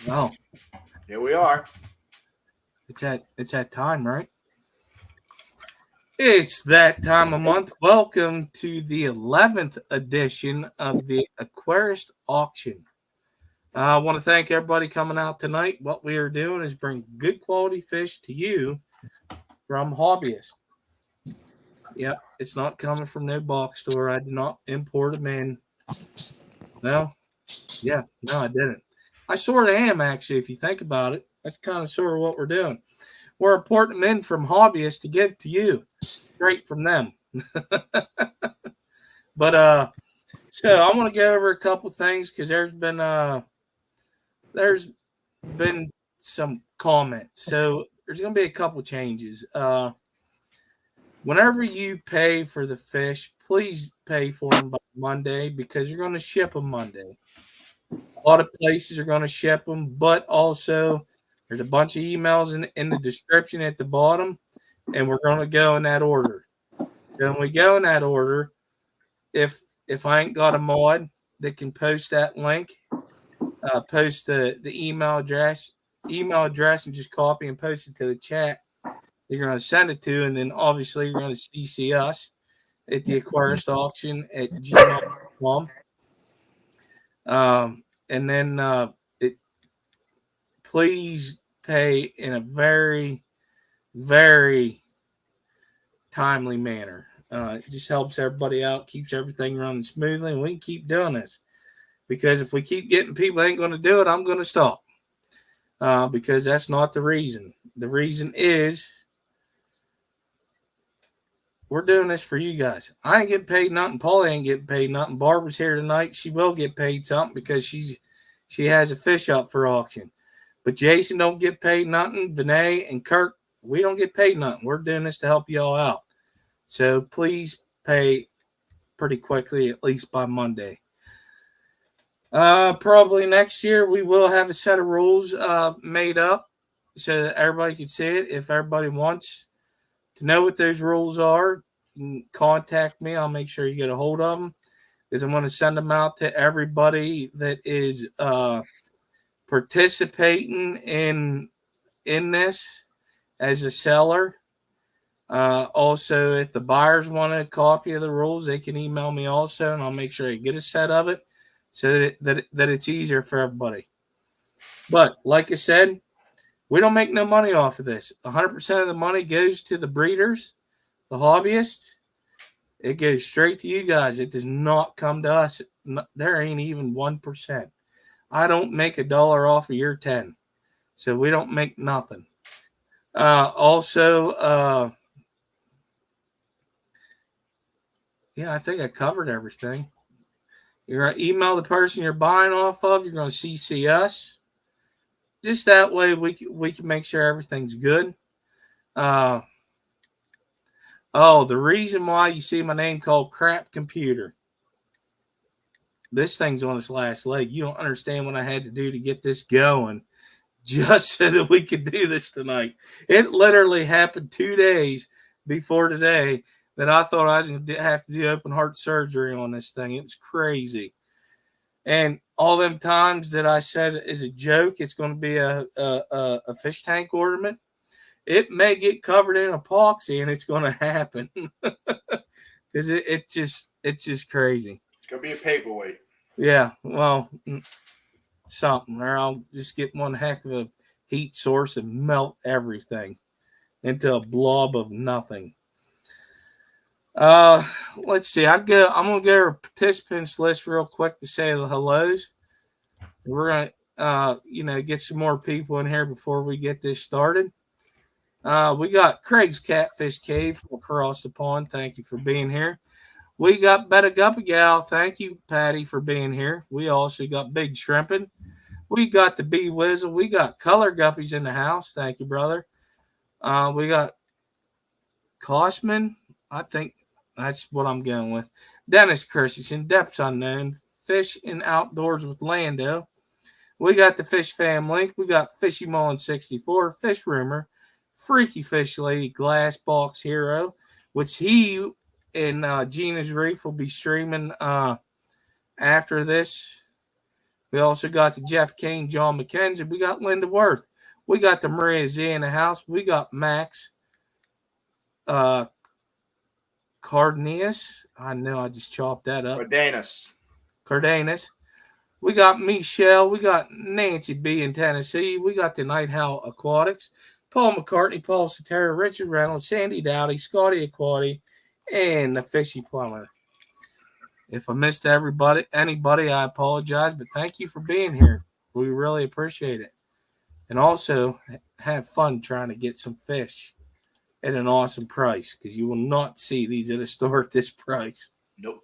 Well, here we are. It's that time, right? It's that time of month. Welcome to the 11th edition of the Aquarist Auction. I want to thank everybody coming out tonight. What we are doing is bring good quality fish to you from hobbyists. Yep, it's not coming from no box store. I did not import them in. No, I didn't. I sort of am, actually, if you think about it. That's kind of sort of what we're doing. We're importing them in from hobbyists to give to you, straight from them. But so I want to go over a couple things because there's been some comments. So there's going to be a couple changes. Whenever you pay for the fish, please pay for them by Monday because you're going to ship them Monday. A lot of places are going to ship them, but also there's a bunch of emails in the description at the bottom, and we're going to go in that order. So when we go in that order, if I ain't got a mod that can post that link, post the email address, and just copy and post it to the chat, you're going to send it to, and then obviously you're going to CC us at the Aquarist Auction at gmail.com. And then please pay in a very, very timely manner. It just helps everybody out, keeps everything running smoothly, and we can keep doing this. Because if we keep getting people that ain't going to do it, I'm going to stop. Because that's not the reason. The reason is we're doing this for you guys. I ain't getting paid nothing. Paula ain't getting paid nothing. Barbara's here tonight. She will get paid something because she has a fish up for auction. But Jason don't get paid nothing. Vinay and Kirk, we don't get paid nothing. We're doing this to help you all out. So please pay pretty quickly, at least by Monday. Probably next year we will have a set of rules made up so that everybody can see it. If everybody wants to know what those rules are, you can contact me. I'll make sure you get a hold of them because I'm going to send them out to everybody that is participating in this as a seller. Also, if the buyers want a copy of the rules, they can email me also, and I'll make sure I get a set of it so that it's easier for everybody. But like I said, we don't make no money off of this. 100% of the money goes to the breeders, the hobbyists. It goes straight to you guys. It does not come to us. There ain't even 1%. I don't make $1 off of your 10. So we don't make nothing. Also, I think I covered everything. You're going to email the person you're buying off of. You're going to CC us. Just that way we can make sure everything's good. The reason why you see my name called Crap Computer. This thing's on its last leg. You don't understand what I had to do to get this going just so that we could do this tonight. It literally happened 2 days before today that I thought I was going to have to do open heart surgery on this thing. It was crazy. And all them times that I said as a joke, it's going to be a fish tank ornament. It may get covered in epoxy, and it's going to happen because it's just crazy. It's going to be a paperweight. Yeah, well, something. Or I'll just get one heck of a heat source and melt everything into a blob of nothing. Let's see. I'm gonna go to participants list real quick to say the hellos. We're gonna get some more people in here before we get this started. We got Craig's Catfish Cave from across the pond. Thank you for being here. We got Betta Guppy Gal. Thank you, Patty, for being here. We also got Big Shrimpin'. We got the bee whizzle. We got color guppies in the house. Thank you, brother. We got Koshman. I think that's what I'm going with. Dennis Christensen, Depths Unknown, Fish in Outdoors with Lando. We got the Fish Fam Link. We got Fishy Mullen 64, Fish Rumor, Freaky Fish Lady, Glass Box Hero, which he and Gina's Reef will be streaming after this. We also got the Jeff Kane, John McKenzie. We got Linda Worth. We got the MariaZ in the house. We got Max Cardens. I know I just chopped that up. Cardenas. We got Michelle. We got Nancy B in Tennessee. We got the Night Howl Aquatics. Paul McCartney, Paul Cetera, Richard Reynolds, Sandy Dowdy, Scotty Aquati, and the Fishy Plumber. If I missed anybody, I apologize, but thank you for being here. We really appreciate it. And also, have fun trying to get some fish at an awesome price, because you will not see these at a store at this price. Nope.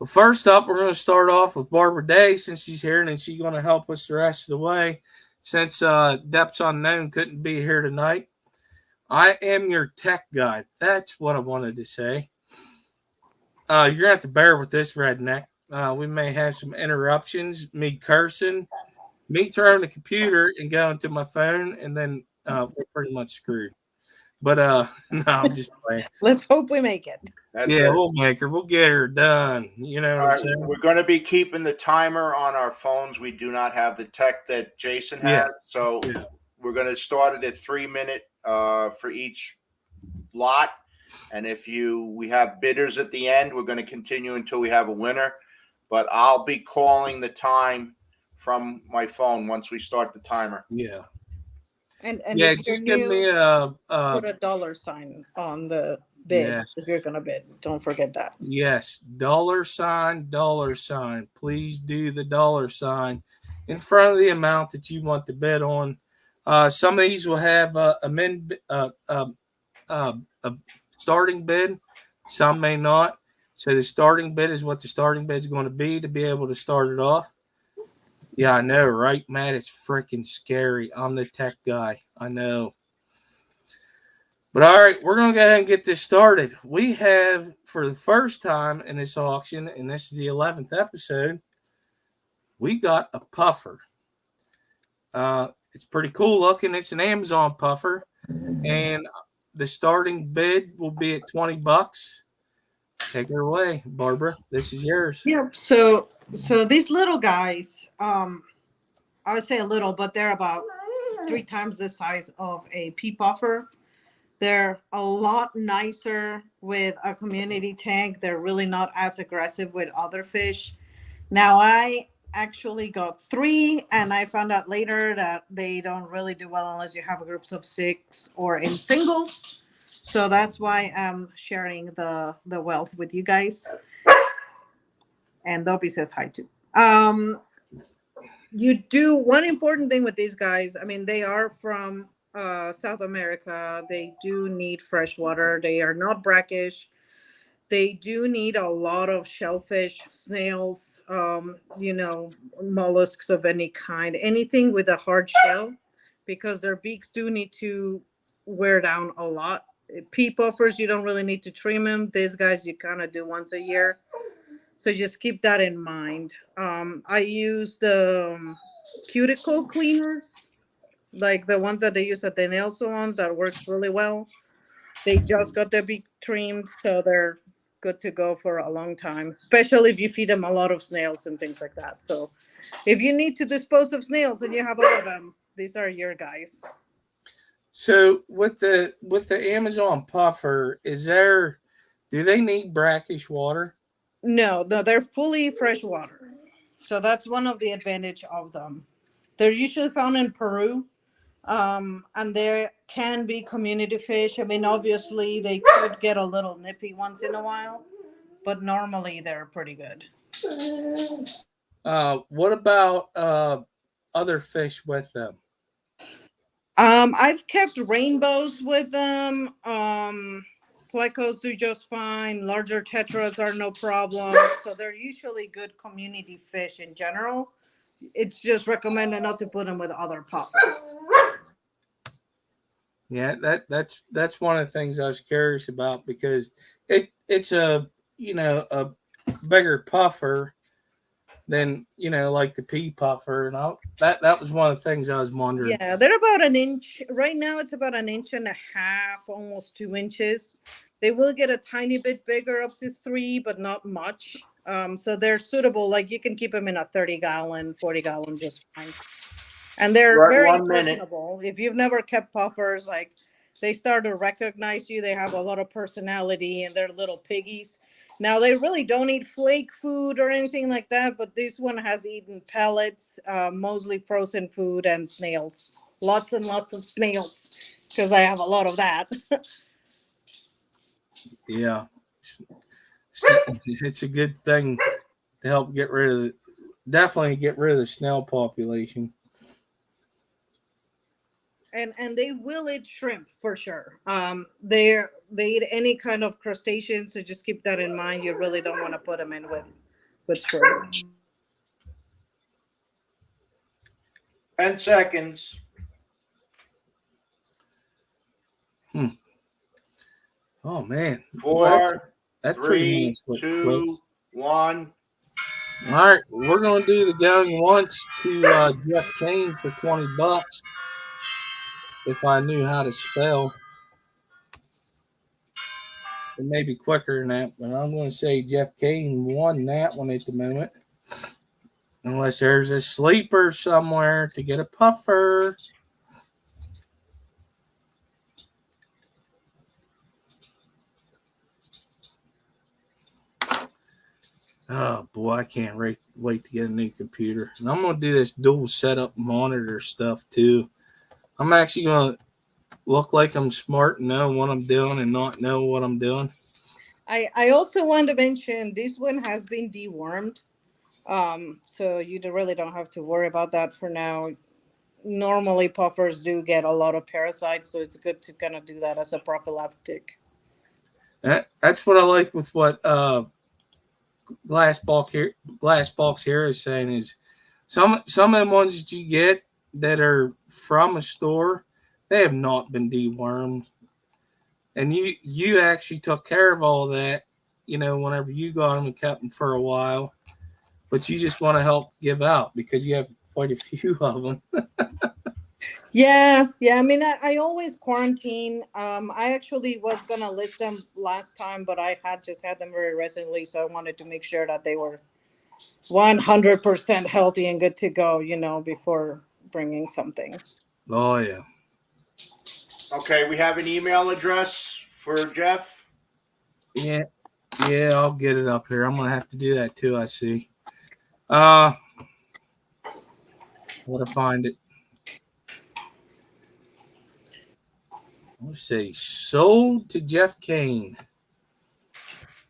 Well, first up, we're going to start off with Barbara Day, since she's here, and then she's going to help us the rest of the way, since Depths Unknown couldn't be here tonight. I am your tech guy. That's what I wanted to say. You're going to have to bear with this, redneck. We may have some interruptions, me cursing, me throwing the computer and going to my phone, and then we're pretty much screwed. But no, I'm just playing. Let's hope we make it. We'll make her. We'll get her done. You know what I'm saying? We're going to be keeping the timer on our phones. We do not have the tech that Jason has. So we're going to start it at 3 minutes for each lot. And if we have bidders at the end, we're going to continue until we have a winner. But I'll be calling the time from my phone once we start the timer. Yeah. And just give me put a $sign on the bid if you're gonna bid. Don't forget that. Yes, $sign. Please do the $sign in front of the amount that you want to bid on. Some of these will have a starting bid. Some may not. So the starting bid is what the starting bid is going to be able to start it off. Yeah, I know, right, Matt? It's freaking scary. I'm the tech guy. I know. But all right, we're going to go ahead and get this started. We have, for the first time in this auction, and this is the 11th episode, we got a puffer. It's pretty cool looking. It's an Amazon puffer. And the starting bid will be at $20. Take her away, Barbara. This is yours. Yeah. So these little guys, I would say a little, but they're about 3 times the size of a pea puffer. They're a lot nicer with a community tank. They're really not as aggressive with other fish. Now, I actually got 3, and I found out later that they don't really do well unless you have groups of 6 or in singles. So that's why I'm sharing the wealth with you guys. And Dopey says hi too. You do one important thing with these guys. I mean, they are from South America. They do need fresh water. They are not brackish. They do need a lot of shellfish, snails, mollusks of any kind, anything with a hard shell, because their beaks do need to wear down a lot. Pea puffers, you don't really need to trim them. These guys, you kind of do once a year. So just keep that in mind. I use the cuticle cleaners, like the ones that they use at the nail salons. That works really well. They just got their beak trimmed, so they're good to go for a long time, especially if you feed them a lot of snails and things like that. So if you need to dispose of snails and you have a lot of them, these are your guys. So with the Amazon puffer, do they need brackish water? No, they're fully fresh water. So that's one of the advantage of them. They're usually found in Peru, and there can be community fish. I mean, obviously they could get a little nippy once in a while, but normally they're pretty good. What about other fish with them? I've kept rainbows with them. Plecos do just fine. Larger tetras are no problem. So they're usually good community fish in general. it's just recommended not to put them with other puffers. Yeah, that's one of the things I was curious about, because it's a a bigger puffer than like the pea puffer, and that was one of the things I was wondering. Yeah, they're about an inch right now. It's about an inch and a half, almost 2 inches. They will get a tiny bit bigger, up to 3, but not much. So they're suitable. Like you can keep them in a 30-gallon, 40-gallon just fine. And they're Right, very 1 minute. personable. If you've never kept puffers, like they start to recognize you. They have a lot of personality, and they're little piggies. Now they really don't eat flake food or anything like that, but this one has eaten pellets, mostly frozen food, and snails. Lots and lots of snails, because I have a lot of that. Yeah, it's a good thing to help get rid of definitely get rid of the snail population. And they will eat shrimp for sure. They eat any kind of crustacean, so just keep that in mind. You really don't want to put them in with shrimp. 10 seconds. Oh man, 4, that 3, 3 2, 1. All right, we're gonna do the going once to Jeff Kane for $20. If I knew how to spell, it may be quicker than that, but I'm going to say Jeff Kane won that one at the moment. Unless there's a sleeper somewhere to get a puffer. Oh boy, I can't wait to get a new computer. And I'm going to do this dual setup monitor stuff too. I'm actually going to look like I'm smart and know what I'm doing and not know what I'm doing. I also want to mention this one has been dewormed. So you really don't have to worry about that for now. Normally puffers do get a lot of parasites, so it's good to kind of do that as a prophylactic. That's what I like with what Glass Box here is saying is some of the ones that you get that are from a store, they have not been dewormed. And you actually took care of all that, whenever you got them and kept them for a while. But you just want to help give out because you have quite a few of them. Yeah. I mean, I always quarantine. I actually was gonna list them last time, but I had just had them very recently, so I wanted to make sure that they were 100% healthy and good to go, before bringing something. Oh yeah. Okay, we have an email address for Jeff. Yeah, I'll get it up here. I'm gonna have to do that too. I see. Gotta find it. Let's see. Sold to Jeff Kane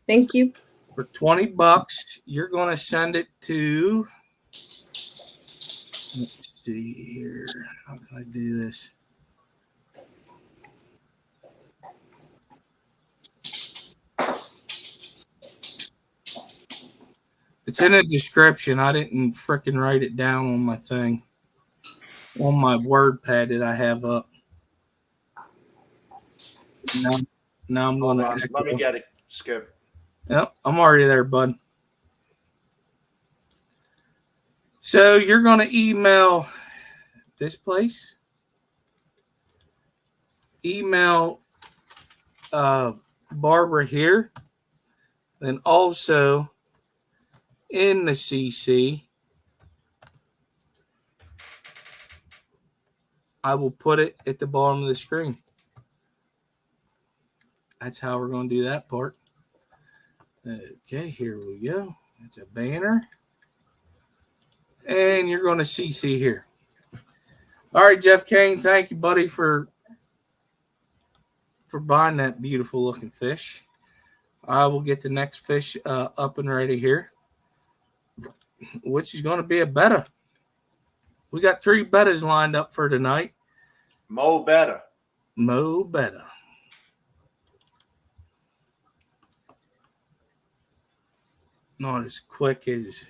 Thank you. for $20. You're gonna send it to. Let's see here. How can I do this? It's in the description. I didn't freaking write it down on my thing. On my word pad that I have up. Now I'm going to. Let me get it, Skip. Yep, I'm already there, bud. So you're going to email this place. Email Barbara here. Then also in the CC, I will put it at the bottom of the screen. That's how we're going to do that part. Okay, here we go. It's a banner. And you're going to CC here. All right, Jeff Kane, thank you, buddy, for buying that beautiful looking fish. I will get the next fish up and ready here, which is going to be a Betta. We got 3 Bettas lined up for tonight. Betta. Betta. Not as quick as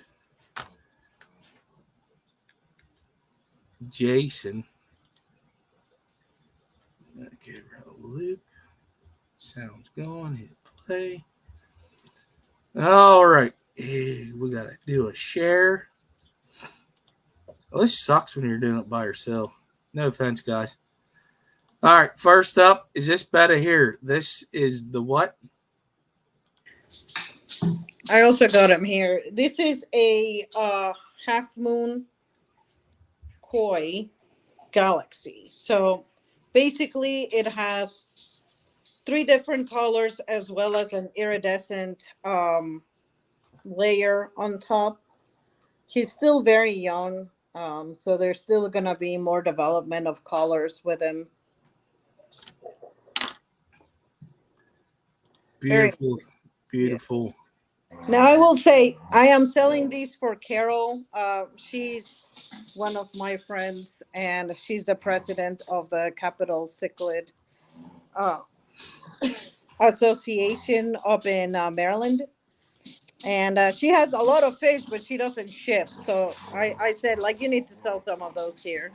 Jason. Okay, loop. Sounds going. Hit play. All right. Hey, we got to do a share. Well, this sucks when you're doing it by yourself. No offense, guys. All right. First up is this Betta here. This is the what? I also got him here. This is a half moon koi galaxy. So basically, it has 3 different colors as well as an iridescent layer on top. He's still very young, so there's still gonna be more development of colors with him. Beautiful, Nice. beautiful. Now I will say I am selling these for Carol. She's one of my friends, and she's the president of the Capital Cichlid uh, Association up in Maryland. And she has a lot of fish, but she doesn't ship. So I said, like, you need to sell some of those here.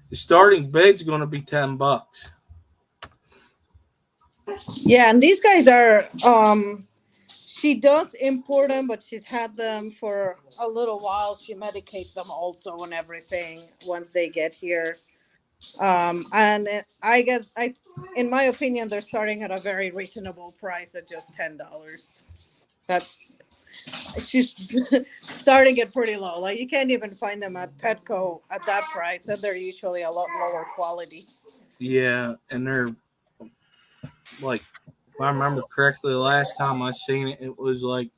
The starting bid's going to be $10. Yeah, and these guys are she does import them, but she's had them for a little while. She medicates them also and everything once they get here. And I guess in my opinion, they're starting at a very reasonable price at just $10. That's she's starting it pretty low. Like you can't even find them at Petco at that price, and they're usually a lot lower quality. Yeah, and they're like, if I remember correctly, the last time I seen it, it was like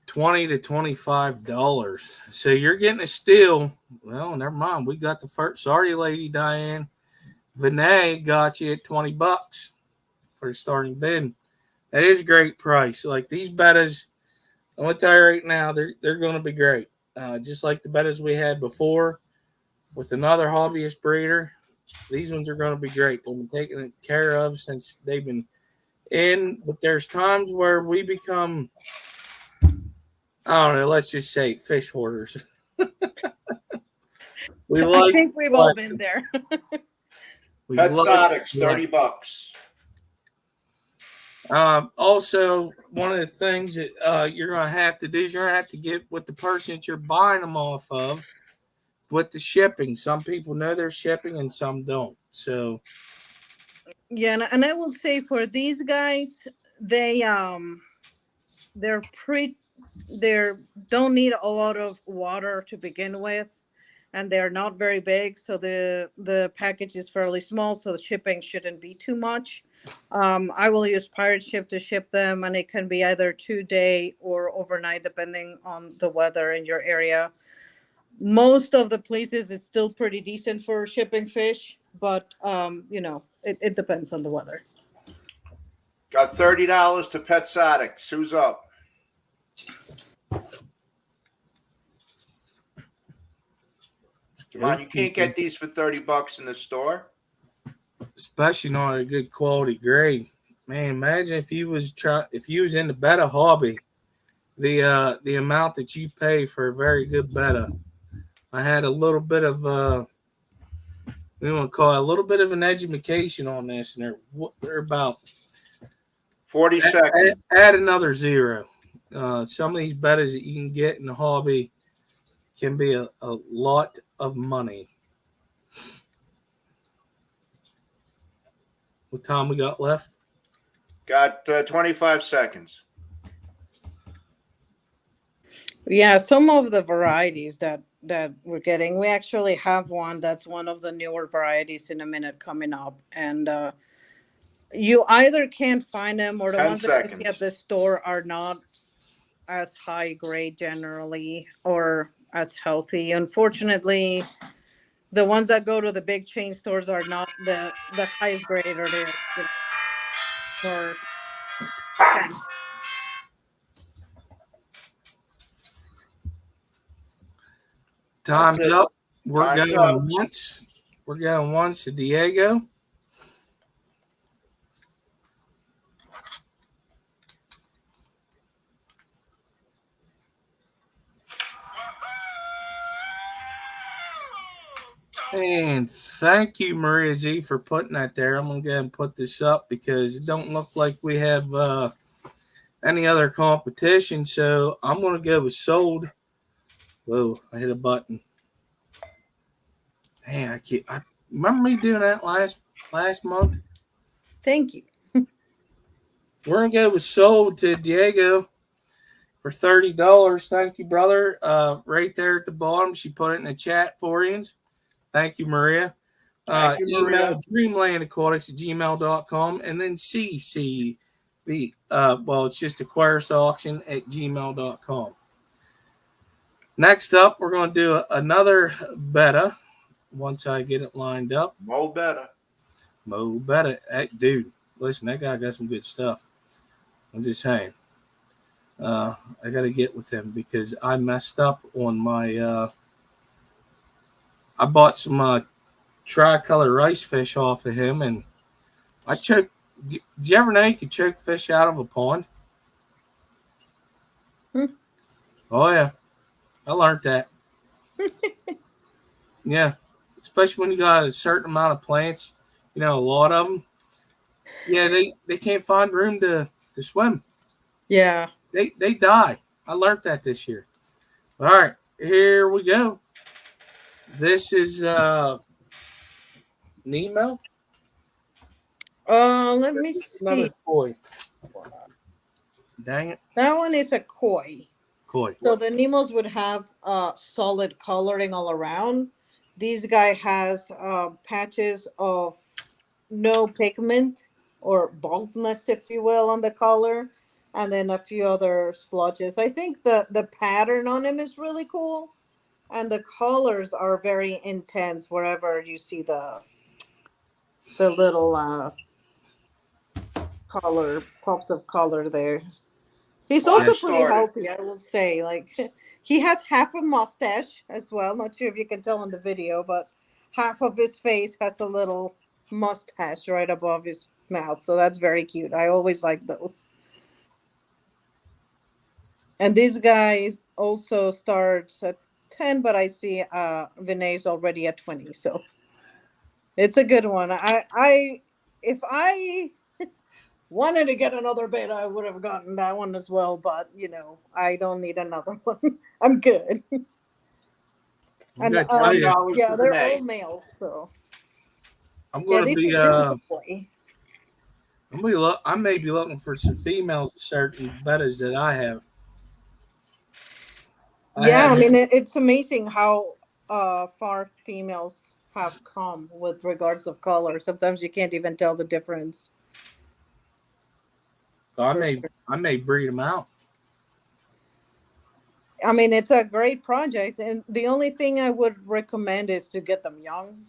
$20 to $25. So you're getting a steal. Well, never mind. We got the first. Sorry, Lady Diane. Vinay got you at $20 for the starting bid. That is a great price. Like these bettas, I'm gonna tell you right now, they're going to be great. Just like the bettas we had before with another hobbyist breeder. These ones are going to be great. They've been taken care of since they've been in. But there's times where we become, I don't know, let's just say fish hoarders. I think we've all been there. Exotics, $30. Also, one of the things that you're going to have to do is you're going to have to get with the person that you're buying them off of with the shipping. Some people know they're shipping and some don't. So, yeah, and I will say for these guys, they're don't need a lot of water to begin with, and they're not very big, so the package is fairly small, so the shipping shouldn't be too much. I will use pirate ship to ship them, and it can be either 2-day or overnight depending on the weather in your area. Most of the places it's still pretty decent for shipping fish, but it depends on the weather. Got $30 to Petsotics. Who's up? Come on, you can't get these for $30 in the store. Especially not a good quality grade. Man, imagine if you was in the Betta hobby, the amount that you pay for a very good Betta. I had a little bit of we want to call it a little bit of an education on this, and they're about 40 seconds. Add another zero. Some of these Bettas that you can get in the hobby can be a lot of money. What time we got left? Got 25 seconds. Yeah, some of the varieties that we're getting, we actually have one that's one of the newer varieties in a minute coming up, and you either can't find them or the ones that you see at the store are not as high grade generally or as healthy. Unfortunately, the ones that go to the big chain stores are not the highest grade, or they're for Time's up. We're going once to Diego. And thank you, MariaZ, for putting that there. I'm gonna go ahead and put this up because it don't look like we have any other competition. So I'm gonna go with sold. Whoa, I hit a button. Man, I remember me doing that last month. Thank you. We're gonna go with sold to Diego for $30. Thank you, brother. Right there at the bottom, she put it in the chat for you. Thank you, Maria. Thank you, Email Maria. dreamlandaquatics@gmail.com and then CC the it's just Aquarist Auction at gmail.com. Next up, we're going to do another Betta once I get it lined up. Mo Betta. Dude, listen, that guy got some good stuff. I'm just saying. I got to get with him because I messed up on my. I bought some tricolor rice fish off of him, and I choked. Did you ever know you could choke fish out of a pond? Oh yeah, I learned that. Yeah, especially when you got a certain amount of plants, a lot of them. Yeah, they can't find room to swim. Yeah. They die. I learned that this year. All right, here we go. This is Nemo. Let me see. Koi. Dang it. That one is a koi. Koi. So the Nemos would have solid coloring all around. This guy has patches of no pigment or baldness, if you will, on the collar, and then a few other splotches. I think the pattern on him is really cool, and the colors are very intense wherever you see the little color pops of color there. He's also pretty healthy, I will say. Like, he has half a mustache as well. Not sure if you can tell in the video, but half of his face has a little mustache right above his mouth. So that's very cute. I always like those. And this guy also starts at 10, but I see Vinay's already at 20. So it's a good one. If I wanted to get another beta, I would have gotten that one as well, but I don't need another one. I'm good. And they're all males, so I'm going to be I may be looking for some females of certain bettas that I have. I mean, it's amazing how far females have come with regards of color. Sometimes you can't even tell the difference. I may breed them out. I mean, it's a great project, and the only thing I would recommend is to get them young.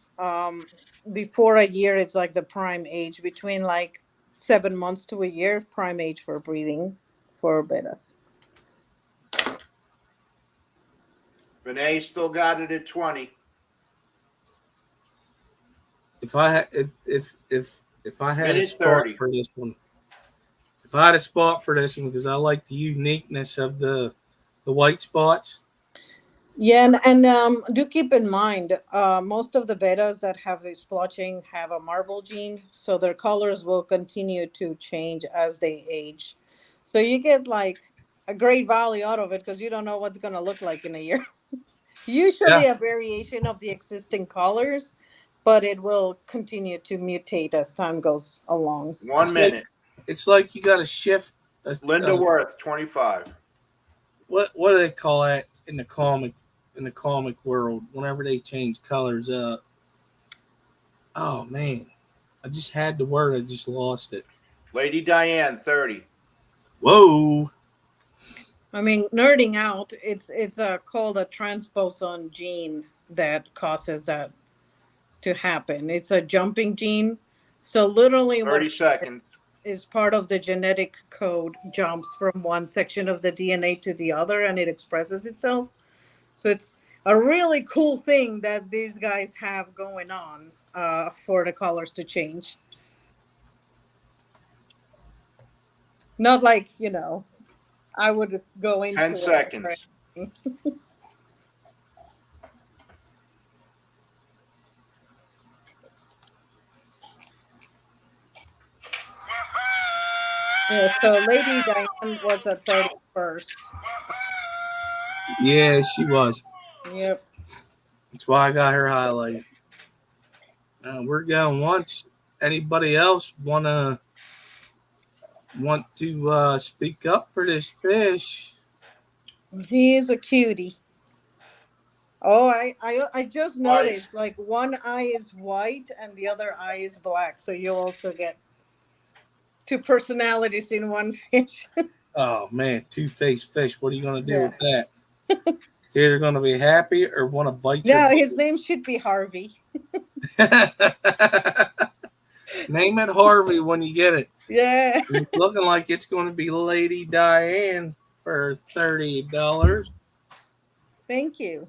Before a year, it's like the prime age. Between like 7 months to a year, prime age for breeding for bettas. Vinay still got it at 20. If I had a spot 30 for this one, if I had a spot for this one, because I like the uniqueness of the white spots. Yeah, and do keep in mind, most of the bettas that have this splotching have a marble gene, so their colors will continue to change as they age. So you get like a great value out of it because you don't know what's going to look like in a year. Usually a variation of the existing colors, but it will continue to mutate as time goes along. 1 minute. It's like you got to shift. Linda Worth, 25. What do they call that in the comic world? Whenever they change colors up. Oh man, I just had the word. I just lost it. Lady Diane, 30. Whoa. I mean, nerding out. It's called a transposon gene that causes that to happen. It's a jumping gene. So literally 30 seconds. Is part of the genetic code jumps from one section of the DNA to the other, and it expresses itself. So it's a really cool thing that these guys have going on for the colors to change. Not like, I would go into 10 seconds. Yeah, so Lady Diane was at 31st. Yeah, she was. Yep. That's why I got her highlighted. We're going once. Anybody else want to speak up for this fish? He is a cutie. Oh, I just Twice. noticed like one eye is white and the other eye is black. So you'll also get two personalities in one fish. Oh man, two-faced fish. What are you gonna do Yeah. with that? It's either gonna be happy or want to bite No, your. his name should be Harvey. Name it Harvey when you get it. Yeah. It's looking like it's going to be Lady Diane for $30. Thank you.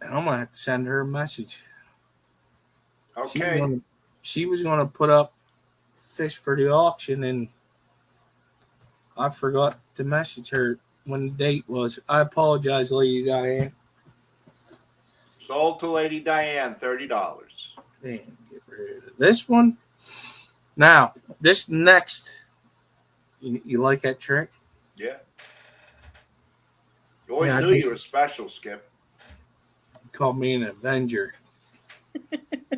I'm gonna have to send her a message. Okay. She was gonna put up fish for the auction, and I forgot to message her when the date was. I apologize, Lady Diane. Sold to Lady Diane, $30. Man, get rid of this one. Now, this next, you like that trick? Yeah. You always Yeah, I knew do. you were special, Skip. Call me an Avenger.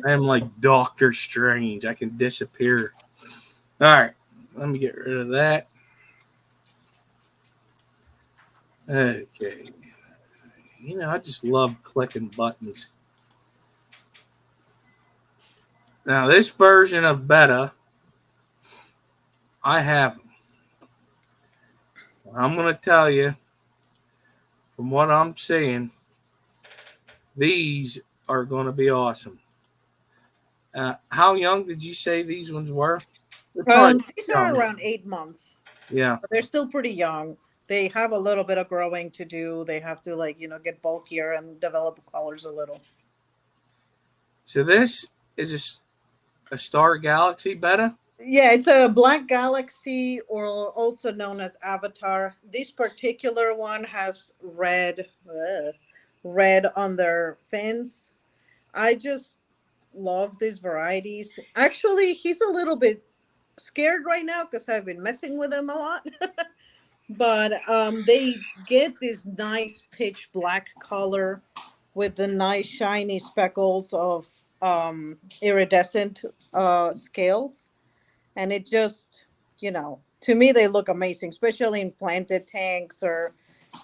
I'm like Doctor Strange. I can disappear. All right, let me get rid of that. Okay. I just love clicking buttons. Now, this version of Betta, I have them. I'm going to tell you, from what I'm seeing, these are going to be awesome. How young did you say these ones were? These are young. around 8 months. Yeah. They're still pretty young. They have a little bit of growing to do. They have to get bulkier and develop colors a little. So this is a star galaxy Betta? Yeah, it's a black galaxy, or also known as Avatar. This particular one has red on their fins. I just love these varieties. Actually, he's a little bit scared right now because I've been messing with him a lot. But they get this nice pitch black color with the nice shiny speckles of iridescent scales. And it just, to me, they look amazing, especially in planted tanks or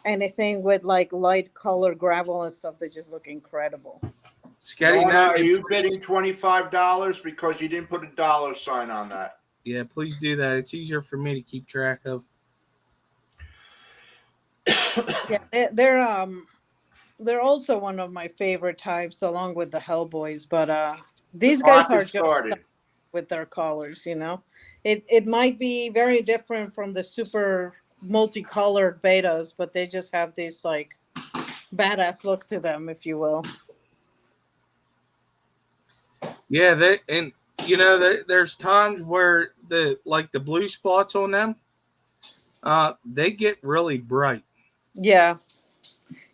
anything with like light color gravel and stuff. They just look incredible. Donna, are you bidding $25 because you didn't put a dollar sign on that? Yeah, please do that. It's easier for me to keep track of. Yeah, they're also one of my favorite types, along with the Hellboys. But these guys are just with their colors. It might be very different from the super multicolored betas, but they just have this like badass look to them, if you will. Yeah, there's times where the blue spots on them, they get really bright. Yeah,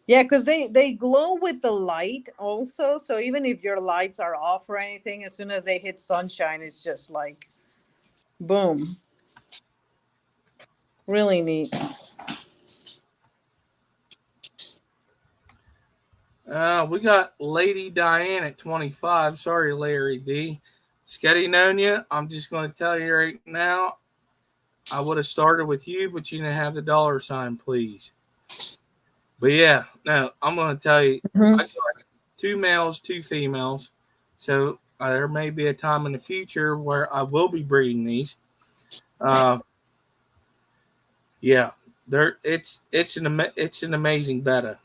because they glow with the light also. So even if your lights are off or anything, as soon as they hit sunshine, it's just like boom. Really neat. We got Lady Diane at 25. Sorry, Larry D. Sketty Nonia, I'm just going to tell you right now, I would have started with you, but you didn't have the dollar sign, please. But yeah, no, I'm going to tell you, I got 2 males, 2 females. So there may be a time in the future where I will be breeding these. Yeah, it's an amazing Betta.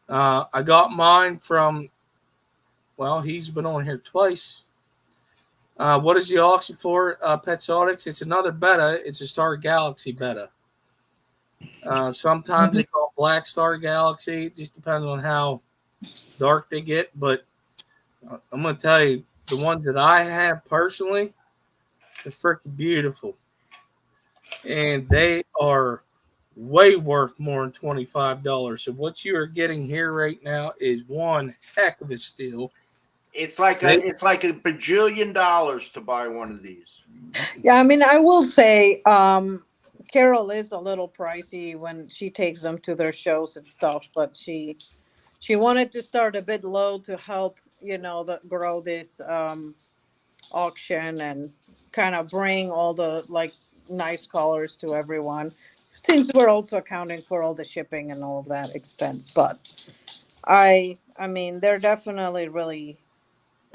I got mine from, well, he's been on here twice. What is the auction for? Petsotics. It's another Betta. It's a Star Galaxy Betta. Sometimes they call it Black Star Galaxy. It just depends on how dark they get. But I'm going to tell you, the ones that I have personally, they're freaking beautiful. And they are way worth more than $25. So what you are getting here right now is one heck of a steal. It's like a bajillion dollars to buy one of these. Yeah, I mean, I will say, Carol is a little pricey when she takes them to their shows and stuff, but she wanted to start a bit low to help, grow this auction and kind of bring all the like nice colors to everyone, since we're also accounting for all the shipping and all of that expense. But I mean, they're definitely really,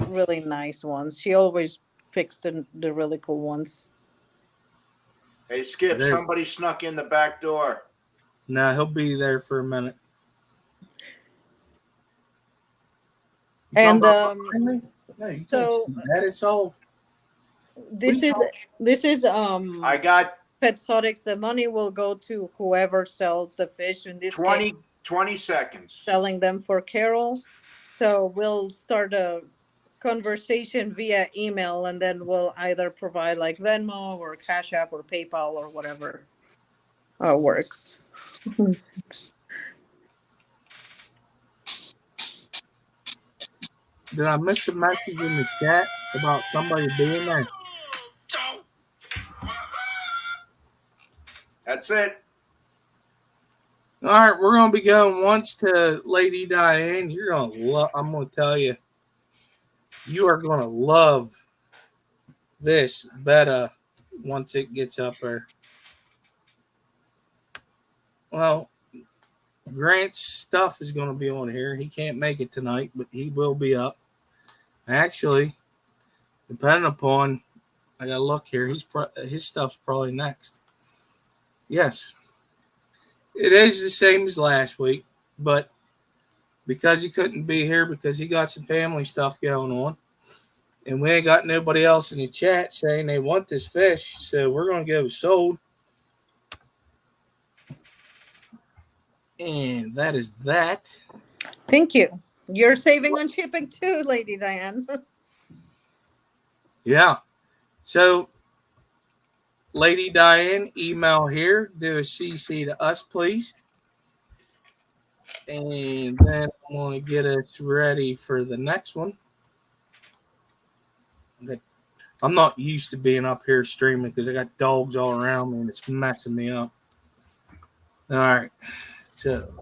really nice ones. She always picks the really cool ones. Hey, Skip, somebody snuck in the back door. No, he'll be there for a minute. And no, you so can't see that. It's all. This is I got Petsotics. The money will go to whoever sells the fish. In this 20 case, seconds. Selling them for Carol. So we'll start a conversation via email, and then we'll either provide like Venmo or Cash App or PayPal or whatever works. Did I miss a message in the chat about somebody being there? That's it. All right, we're gonna be going once to Lady Diane. You're gonna love. I'm gonna tell you, you are gonna love this Betta once it gets up there. Well, Grant's stuff is gonna be on here. He can't make it tonight, but he will be up. Actually, depending upon, I gotta look here. His stuff's probably next. Yes. It is the same as last week, but because he couldn't be here because he got some family stuff going on, and we ain't got nobody else in the chat saying they want this fish, so we're going to go sold. And that is that. Thank you. You're saving on shipping too, Lady Diane. Yeah. So, Lady Diane, email here. Do a CC to us, please. And then I'm going to get us ready for the next one. I'm not used to being up here streaming because I got dogs all around me and it's messing me up. All right. So,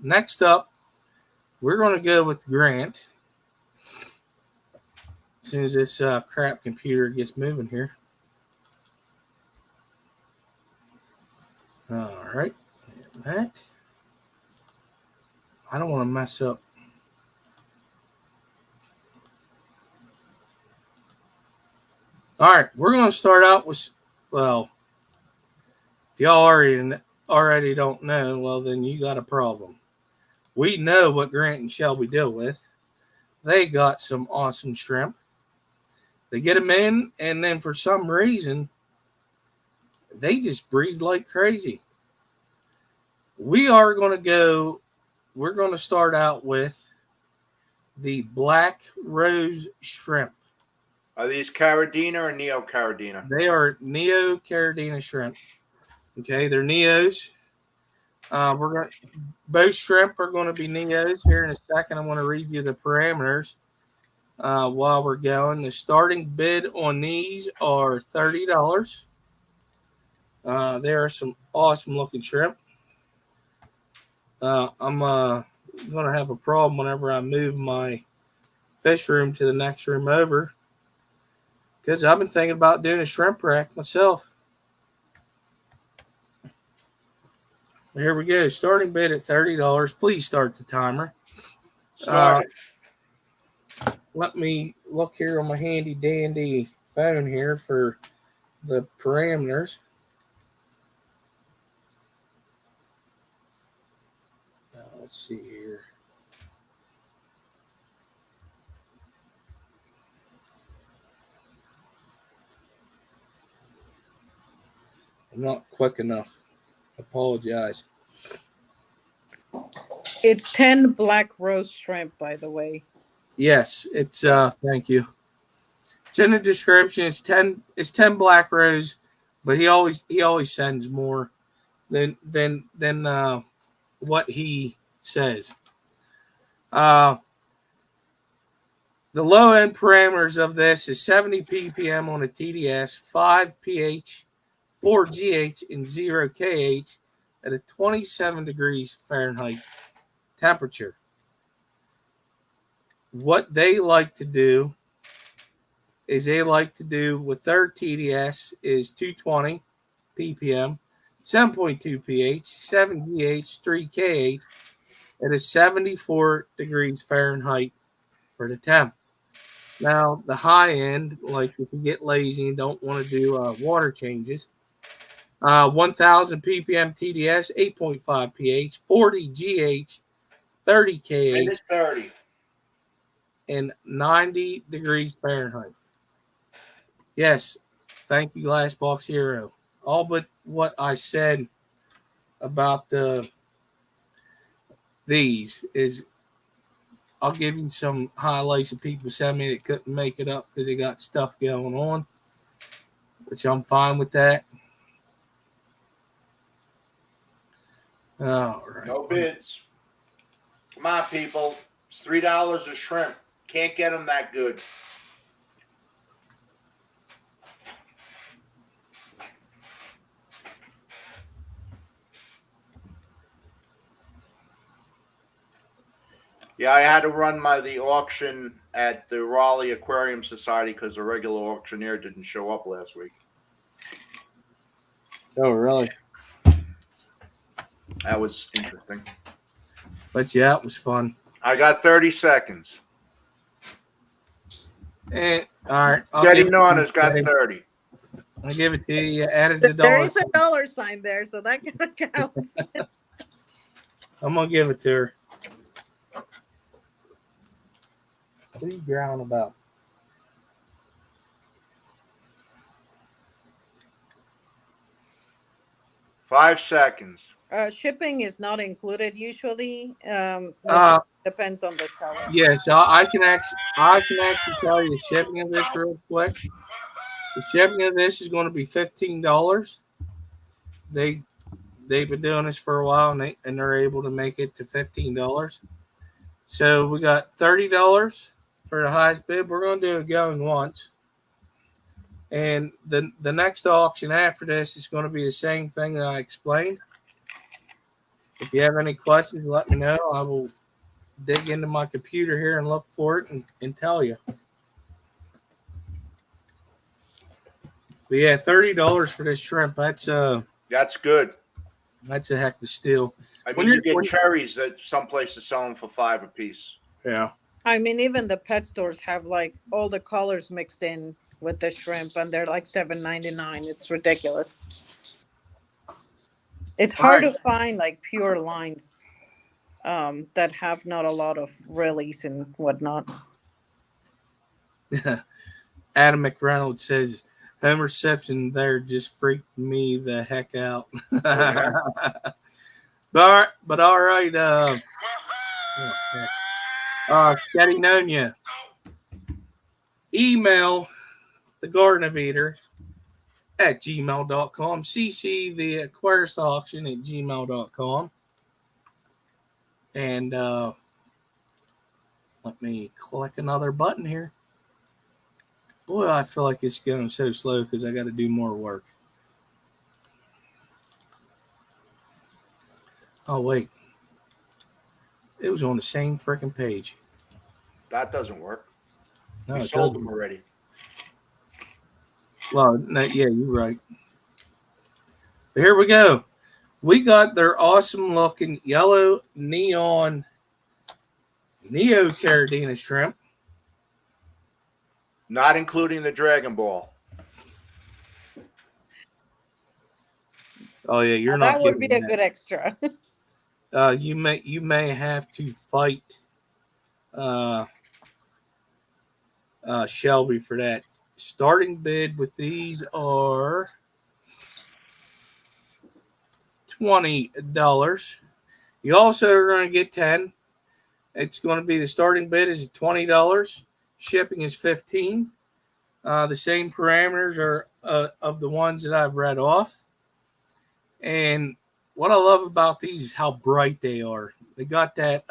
next up, we're going to go with Grant. As soon as this crap computer gets moving here. All right. And that. I don't want to mess up. All right. We're going to start out with, well, if y'all already don't know, well, then you got a problem. We know what Grant and Shelby deal with. They got some awesome shrimp. They get them in, and then for some reason, they just breed like crazy. We're going to start out with the black rose shrimp. Are these Caridina or Neo-Caridina? They are Neo-Caridina shrimp. Okay, they're Neos. Both shrimp are going to be Neos. Here in a second, I'm going to read you the parameters while we're going. The starting bid on these are $30. There are some awesome looking shrimp. I'm going to have a problem whenever I move my fish room to the next room over because I've been thinking about doing a shrimp rack myself. Here we go. Starting bid at $30. Please start the timer. Let me look here on my handy dandy phone here for the parameters. Let's see here. I'm not quick enough. Apologize. It's 10 black rose shrimp, by the way. Yes, it's thank you. It's in the description. It's 10 black rose, but he always sends more. than what he says. The low end parameters of this is 70 ppm on a TDS, 5 pH, 4 GH, and 0 KH at a 27 degrees Fahrenheit temperature. What they like to do is they like to do with their TDS is 220 ppm, 7.2 pH, 7 GH, 3 KH at a 74 degrees Fahrenheit for the temp. Now, the high end, like if you get lazy and don't want to do water changes, 1000 ppm TDS, 8.5 pH, 40 GH, 30 KH, 30. and 90 degrees Fahrenheit. Yes, thank you, Glassbox Hero. All but what I said about these is I'll give you some highlights of people send me that couldn't make it up because they got stuff going on, which I'm fine with that. All right. No bids. Come on, people. It's $3 a shrimp. Can't get them that good. Yeah, I had to run the auction at the Raleigh Aquarium Society because the regular auctioneer didn't show up last week. Oh, really? That was interesting. But yeah, it was fun. I got 30 seconds. All right. Getting on has got 30. I'll give it to you. You added the There dollar. is a dollar sign there, so that kind of counts. I'm going to give it to her. What are you growling about? Five 5 seconds. Shipping is not included usually. Depends on the seller. Yeah, so I can actually tell you the shipping of this real quick. The shipping of this is going to be $15. They've been doing this for a while, and they're able to make it to $15. So we got $30 for the highest bid. We're going to do it going once. And the next auction after this is going to be the same thing that I explained. If you have any questions, let me know. I will dig into my computer here and look for it and tell you. But yeah, $30 for this shrimp. That's good. That's a heck of a steal. I mean, you get cherries that some places sell them for $5 a piece. Yeah. I mean, even the pet stores have like all the colors mixed in with the shrimp, and they're like $7.99. It's ridiculous. It's hard to find like pure lines that have not a lot of release and whatnot. Adam McReynolds says Homer Simpson there just freaked me the heck out. but all right. Getting known you. Email the Garden of Eder at gmail.com. CC the Aquarist Auction at gmail.com. And let me click another button here. Boy, I feel like it's going so slow because I got to do more work. Oh, wait. It was on the same freaking page. That doesn't work. No, we sold them already. Well, no, yeah, you're right. But here we go. We got their awesome looking yellow neon Neo-Caridina shrimp. Not including the Dragon Ball. Oh yeah, you're now, not. That would be a good extra. You may have to fight Shelby for that. Starting bid with these are $20. You also are going to get 10. It's going to be the starting bid is $20. Shipping is $15. The same parameters are of the ones that I've read off. And what I love about these is how bright they are. They got that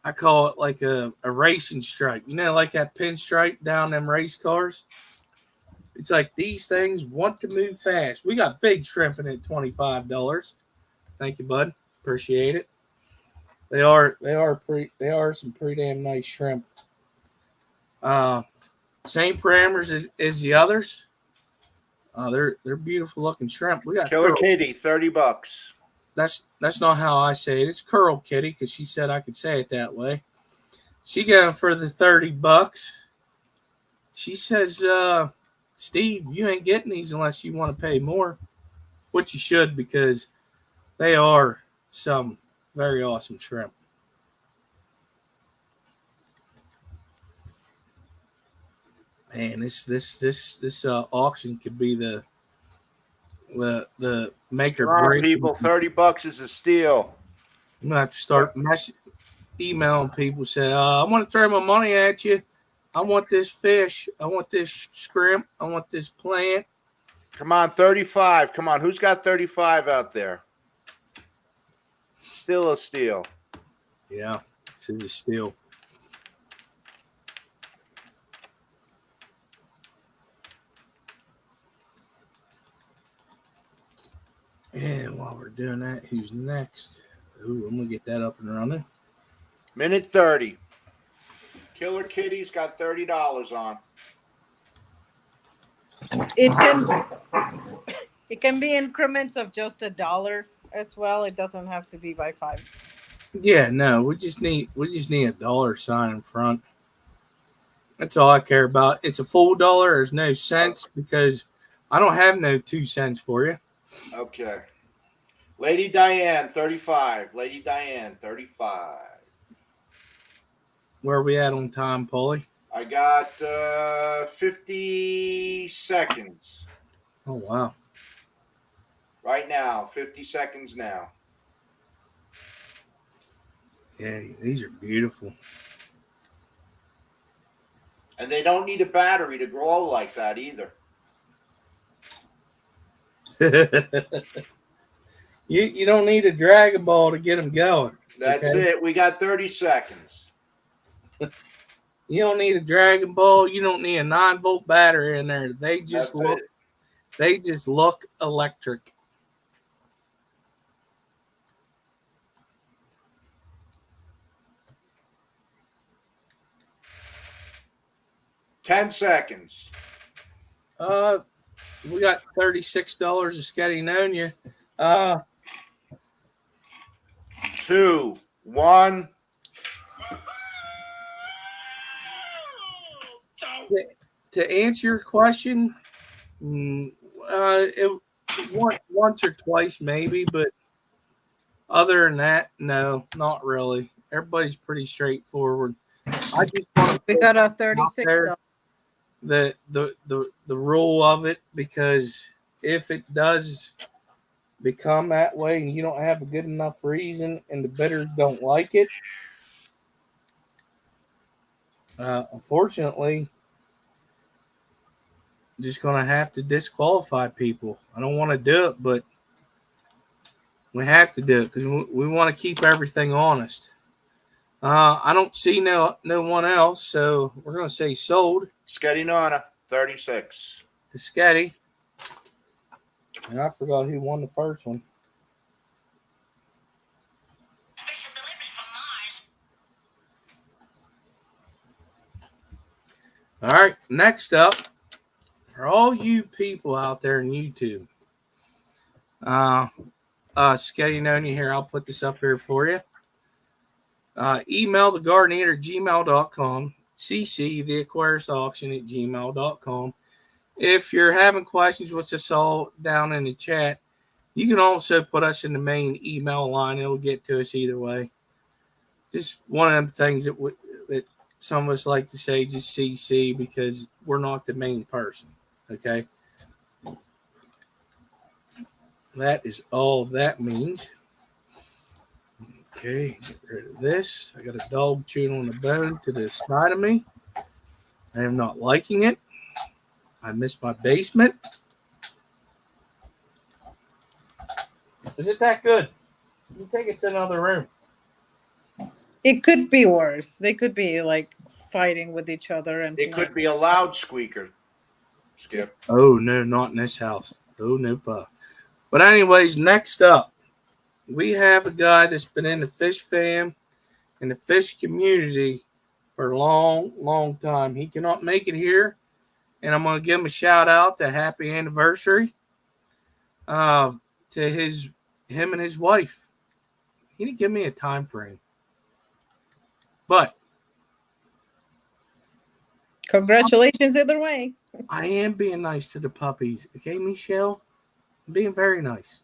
I call it like a racing stripe. You know, like that pinstripe down them race cars. It's like these things want to move fast. We got big shrimping at $25. Thank you, bud. Appreciate it. They are some pretty damn nice shrimp. Same parameters as the others. They're beautiful looking shrimp. We got Killer Kitty, $30. That's not how I say it. It's Curl Kitty because she said I could say it that way. She going for the $30. She says, Steve, you ain't getting these unless you want to pay more, which you should because they are some very awesome shrimp. Man, this auction could be the make or break. People, $30 is a steal. I'm gonna have to start emailing people. Say, I want to throw my money at you. I want this fish. I want this shrimp. I want this plant. Come on, 35. Come on, who's got 35 out there? Still a steal. Yeah, this is a steal. And while we're doing that, who's next? Ooh, I'm gonna get that up and running. Minute 30. Killer Kitty's got $30 on. It can be increments of just $1 as well. It doesn't have to be by fives. Yeah, no, we just need a dollar sign in front. That's all I care about. It's a full dollar. There's no cents because I don't have no 2 cents for you. Okay. Lady Diane, 35. Lady Diane, 35. Where are we at on time, Paulie? I got 50 seconds. Oh, wow. Right now, 50 seconds now. Yeah, these are beautiful. And they don't need a battery to grow like that either. You don't need a Dragon Ball to get them going. That's it. We got 30 seconds. You don't need a Dragon Ball. You don't need a 9-volt battery in there. They just look electric. $10 seconds. We got $36 of Scotty Nonia. 2, 1. To answer your question, once or twice maybe, but other than that, no, not really. Everybody's pretty straightforward. I just want We got a $36. The rule of it, because if it does become that way and you don't have a good enough reason and the bidders don't like it, unfortunately, I'm just going to have to disqualify people. I don't want to do it, but we have to do it because we want to keep everything honest. I don't see no one else, so we're going to say sold. Sketty Nana, 36. To Sketty. And I forgot who won the first one. All right, next up, for all you people out there in YouTube, Sketty Nonia here, I'll put this up here for you. Email thegardeneater@gmail.com. CC the Aquarist Auction @gmail.com. If you're having questions with us all down in the chat, you can also put us in the main email line. It'll get to us either way. Just one of them things that some of us like to say, just CC, because we're not the main person. Okay. That is all that means. Okay, get rid of this. I got a dog chewing on the bone to the side of me. I am not liking it. I miss my basement. Is it that good? You take it to another room. It could be worse. They could be like fighting with each other, and It could be a loud squeaker, Skip. Oh no, not in this house. Oh no, but anyways, next up, we have a guy that's been in the fish fam and the fish community for a long, long time. He cannot make it here, and I'm going to give him a shout out to happy anniversary to him and his wife. He didn't give me a time frame, but congratulations either way. I am being nice to the puppies. Okay, Michelle? I'm being very nice.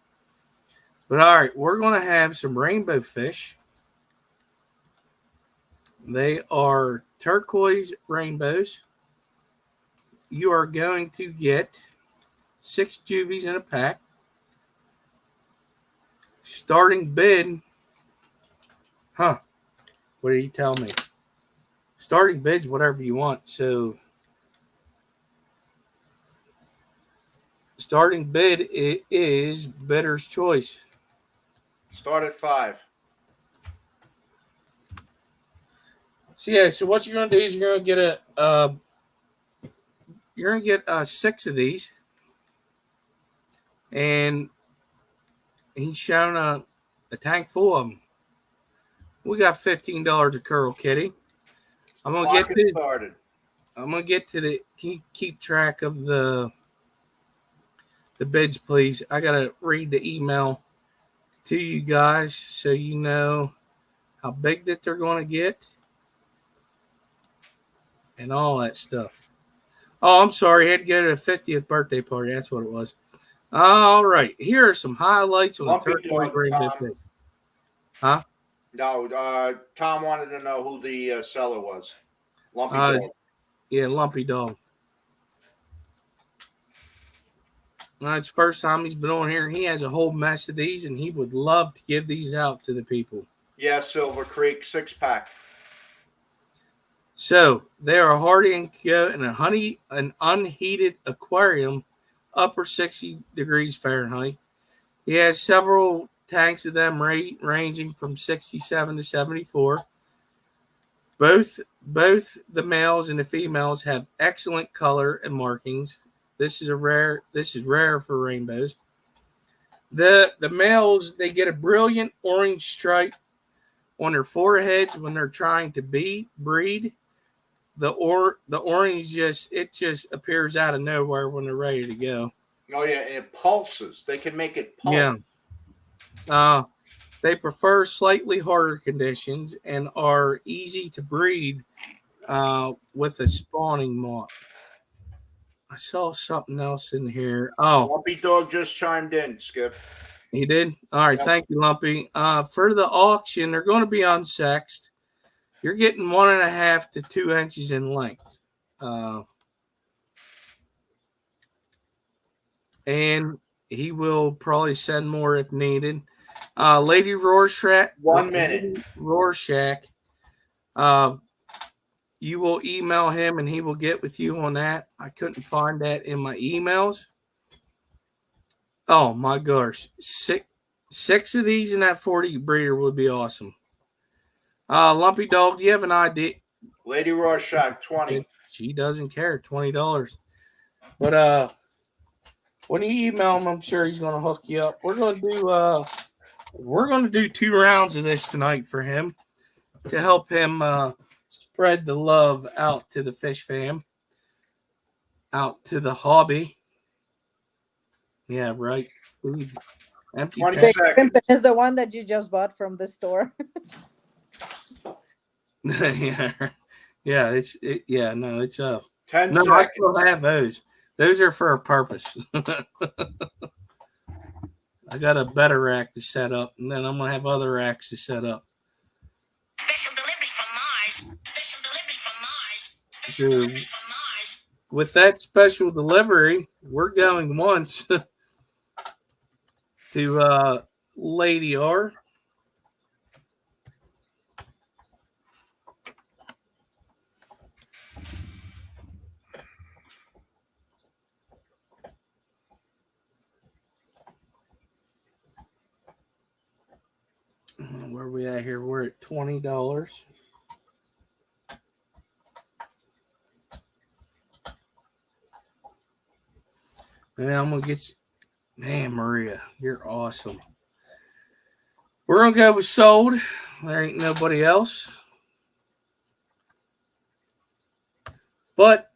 But all right, we're going to have some rainbow fish. They are turquoise rainbows. You are going to get 6 juvies in a pack. Starting bid, what do you tell me? Starting bid's whatever you want. So starting bid it is bidder's choice. Start at 5. So yeah, so what you're gonna do is you're gonna get 6 of these, and he's showing a tank full of them. We got $15 a curl, Kitty. I'm gonna get to the. Can you keep track of the bids, please? I gotta read the email to you guys so you know how big that they're gonna get and all that stuff. Oh, I'm sorry. I had to go to the 50th birthday party. That's what it was. All right. Here are some highlights on the turquoise rainbow fish. Huh? No, Tom wanted to know who the seller was. LumpyDog. Yeah, LumpyDog. It's the first time he's been on here. He has a whole mess of these, and he would love to give these out to the people. Yeah, Silver Creek 6-pack. So they are hardy and go in an unheated aquarium, upper 60 degrees Fahrenheit. He has several tanks of them ranging from 67 to 74. Both the males and the females have excellent color and markings. This is rare for rainbows. The males, they get a brilliant orange stripe on their foreheads when they're trying to breed. The orange just appears out of nowhere when they're ready to go. Oh yeah, and it pulses. They can make it pulse. Yeah. They prefer slightly harder conditions and are easy to breed with a spawning moth. I saw something else in here. Oh, LumpyDog just chimed in, Skip. He did? All right. Yep. Thank you, Lumpy. For the auction, they're going to be unsexed. You're getting 1.5 to 2 inches in length. And he will probably send more if needed. Lady Rorschach. 1 minute. Rorschach. You will email him and he will get with you on that. I couldn't find that in my emails. Oh my gosh. Six of these in that 40 breeder would be awesome. LumpyDog, do you have an idea? Lady Rorschach, 20. She doesn't care. $20. But when you email him, I'm sure he's gonna hook you up. We're gonna do 2 rounds of this tonight for him to help him spread the love out to the fish fam, out to the hobby. Yeah, right. Ooh, empty 20 tank. seconds. Is the one that you just bought from the store. yeah, it's 10 no, seconds. I still have those. Those are for a purpose. I got a better rack to set up, and then I'm gonna have other racks to set up. Special delivery from Mars. Special delivery from Mars. So, with that special delivery, we're going once to Lady R. Where are we at here? We're at $20. And I'm gonna get man, Maria, you're awesome. We're gonna go with sold. There ain't nobody else. But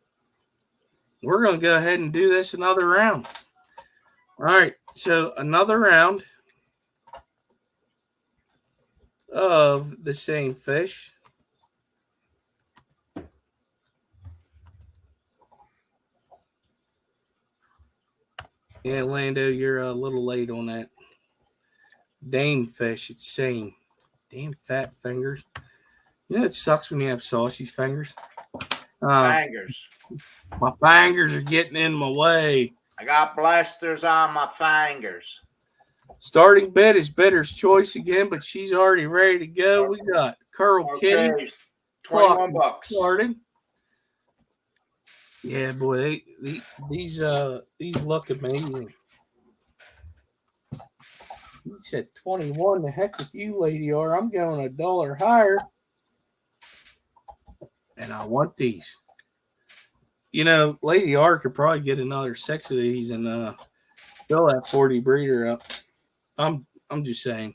we're gonna go ahead and do this another round. All right, so another round of the same fish. Yeah, Lando, you're a little late on that. Dame fish, it's same. Damn fat fingers. You know it sucks when you have saucy fingers. Fingers. My fingers are getting in my way. I got blasters on my fingers. Starting bid is Bitter's choice again, but she's already ready to go. We got Curl Kitty. 21 bucks. Started. Yeah, boy, these look amazing. He said 21. The heck with you, Lady R. I'm going $1 higher. And I want these. You know, Lady R could probably get another 6 of these and fill that 40 breeder up. I'm just saying.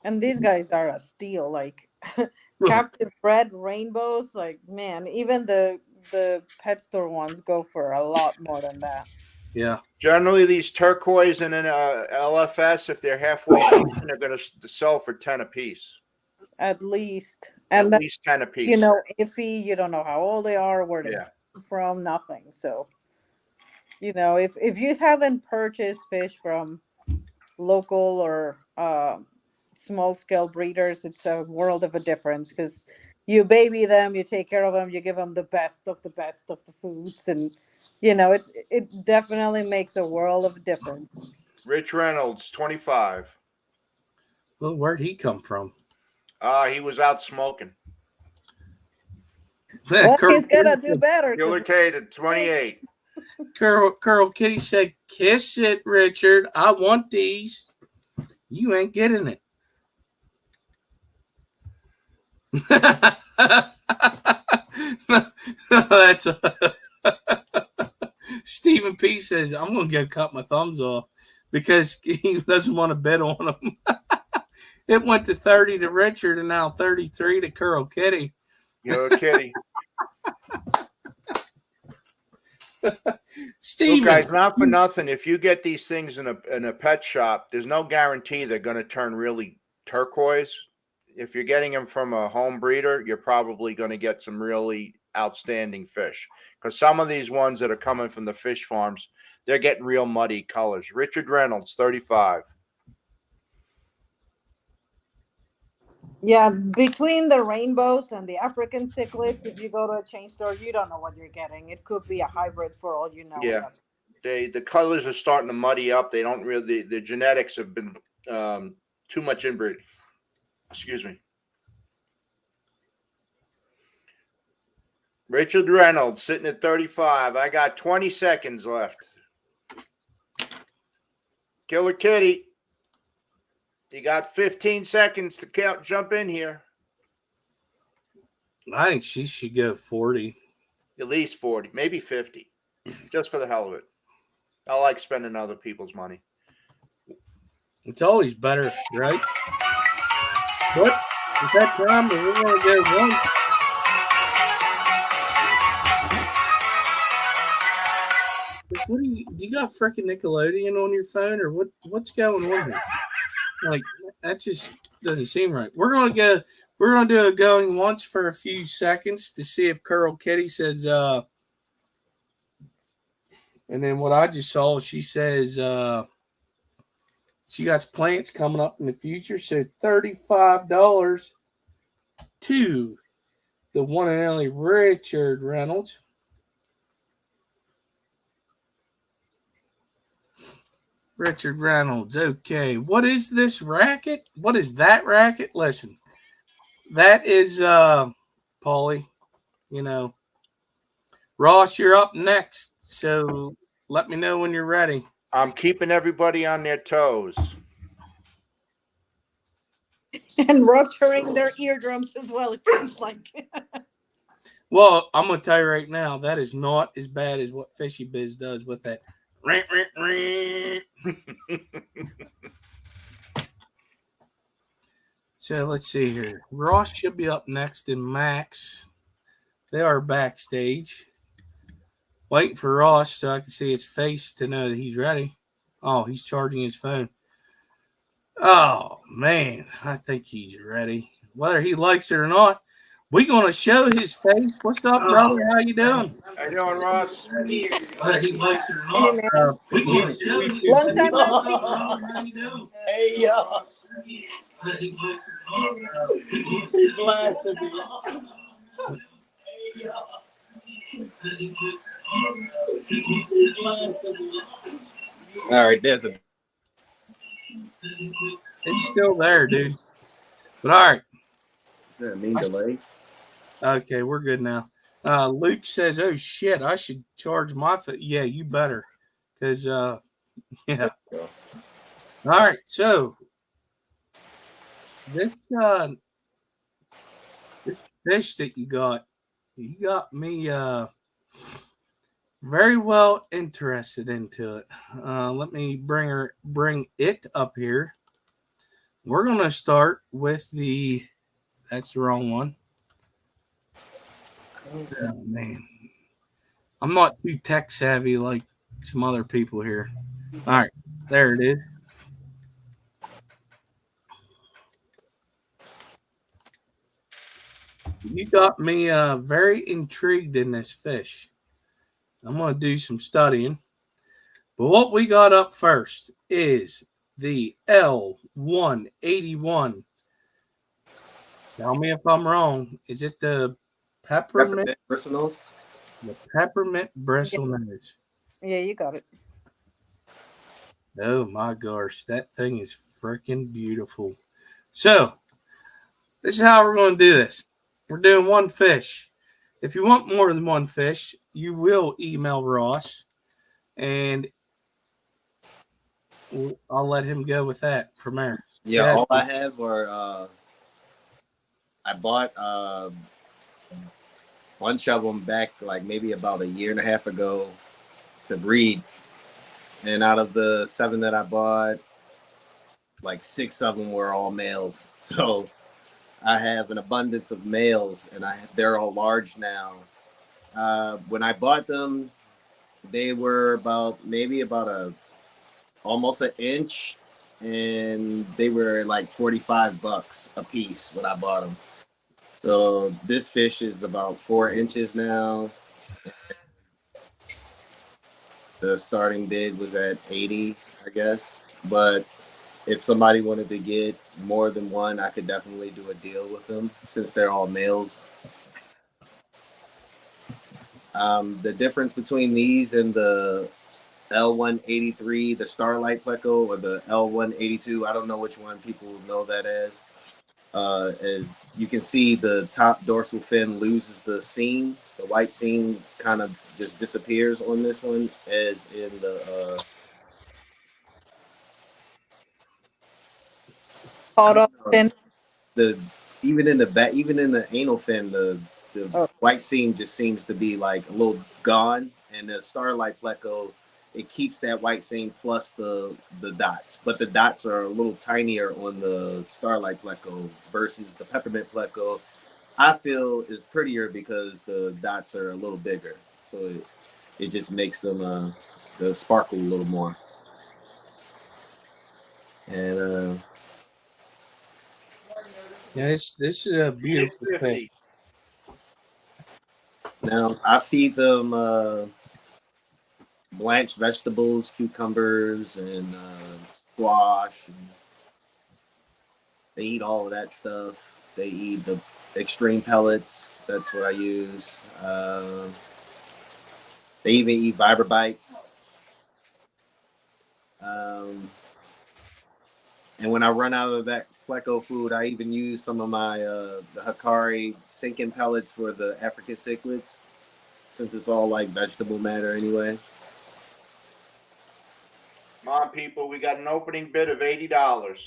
And these guys are a steal, like captive bred rainbows. Like, man, even the pet store ones go for a lot more than that. Yeah. Generally, these turquoise and an LFS, if they're halfway decent, they're going to sell for 10 a piece. At least. And at least 10 a piece. You know, iffy, you don't know how old they are, where they're from, nothing. So, you know, if you haven't purchased fish from local or small scale breeders, it's a world of a difference, because you baby them, you take care of them, you give them the best of the foods, and you know it definitely makes a world of difference. Rich Reynolds, 25. Well, where'd he come from? He was out smoking. Well, he's gonna do better. Killer Kate at 28. Curl Kitty said, "Kiss it, Richard. I want these. You ain't getting it." That's Stephen P says, "I'm gonna go cut my thumbs off because he doesn't want to bet on them." It went to 30 to Richard and now 33 to Curl Kitty. Yo, Kitty. Steven. Look, guys, not for nothing. If you get these things in a pet shop, there's no guarantee they're going to turn really turquoise. If you're getting them from a home breeder, you're probably going to get some really outstanding fish. Because some of these ones that are coming from the fish farms, they're getting real muddy colors. Richard Reynolds, 35. Yeah, between the rainbows and the African cichlids, if you go to a chain store, you don't know what you're getting. It could be a hybrid for all you know. Yeah, the colors are starting to muddy up. They don't really, the genetics have been too much inbreed. Excuse me. Richard Reynolds sitting at 35. I got 20 seconds left. Killer Kitty. You got 15 seconds to jump in here. I think she should go 40. At least 40, maybe 50. Just for the hell of it. I like spending other people's money. It's always better, right? But at that time, we're going to go one. Do you got freaking Nickelodeon on your phone, or what's going on here? Like, that just doesn't seem right. We're gonna do a going once for a few seconds to see if Curl Kitty says and then what I just saw, she says she got plants coming up in the future, so $35 to the one and only Richard Reynolds. Richard Reynolds. Okay. What is this racket? What is that racket? Listen, that is Paulie. You know, Ross, you're up next. So let me know when you're ready. I'm keeping everybody on their toes. And rupturing their eardrums as well, it seems like. Well, I'm gonna tell you right now, that is not as bad as what Fishy Biz does with that. So let's see here. Ross should be up next, and Max. They are backstage. Waiting for Ross so I can see his face to know that he's ready. Oh, he's charging his phone. Oh, man. I think he's ready. Whether he likes it or not, we're going to show his face. What's up, brother? How you doing? How you doing, Ross? Whether he likes it or Hey, not, man. we're going to show his Long face. time no see. How you doing? Hey, yo. Whether he likes it or not, Blasted me. All right, there's a. It's still there, dude. But all right. Is there a mean delay? Okay, we're good now. Luke says, "Oh shit, I should charge my fee." Yeah, you better, because yeah. All right, so this this fish that you got me very well interested into it. Let me bring it up here. We're gonna start with the. That's the wrong one. Oh, man. I'm not too tech savvy like some other people here. All right, there it is. You got me very intrigued in this fish. I'm going to do some studying. But what we got up first is the L181. Tell me if I'm wrong. Is it the peppermint? Bristlenose? The peppermint bristlenose. Yeah, you got it. Oh my gosh, that thing is freaking beautiful. So, this is how we're going to do this. We're doing one fish. If you want more than one fish, you will email Ross, and I'll let him go with that from there. Yeah, all I have were I bought a bunch of them back like maybe about a year and a half ago to breed. And out of the 7 that I bought, like 6 of them were all males. So I have an abundance of males, and they're all large now. When I bought them, they were maybe about almost an inch, and they were like $45 a piece when I bought them. So this fish is about 4 inches now. The starting bid was at 80, I guess. But if somebody wanted to get more than one, I could definitely do a deal with them since they're all males. The difference between these and the L183, the Starlight Pleco, or the L182, I don't know which one people know that as you can see, the top dorsal fin loses the seam. The white seam kind of just disappears on this one, as in the Fin. Even in the anal fin, the white seam just seems to be like a little gone, and the Starlight Pleco, it keeps that white seam plus the dots, but the dots are a little tinier on the Starlight Pleco versus the Peppermint Pleco. I feel is prettier because the dots are a little bigger, so it just makes them the sparkle a little more. And Yeah, this is a beautiful fish. now I feed them blanched vegetables, cucumbers, and squash. And they eat all of that stuff. They eat the extreme pellets. That's what I use. They even eat Vibrobites. And when I run out of that Pleco food, I even use some of my the Hikari sinking pellets for the African cichlids, since it's all like vegetable matter anyway. Come on, people. We got an opening bid of $80.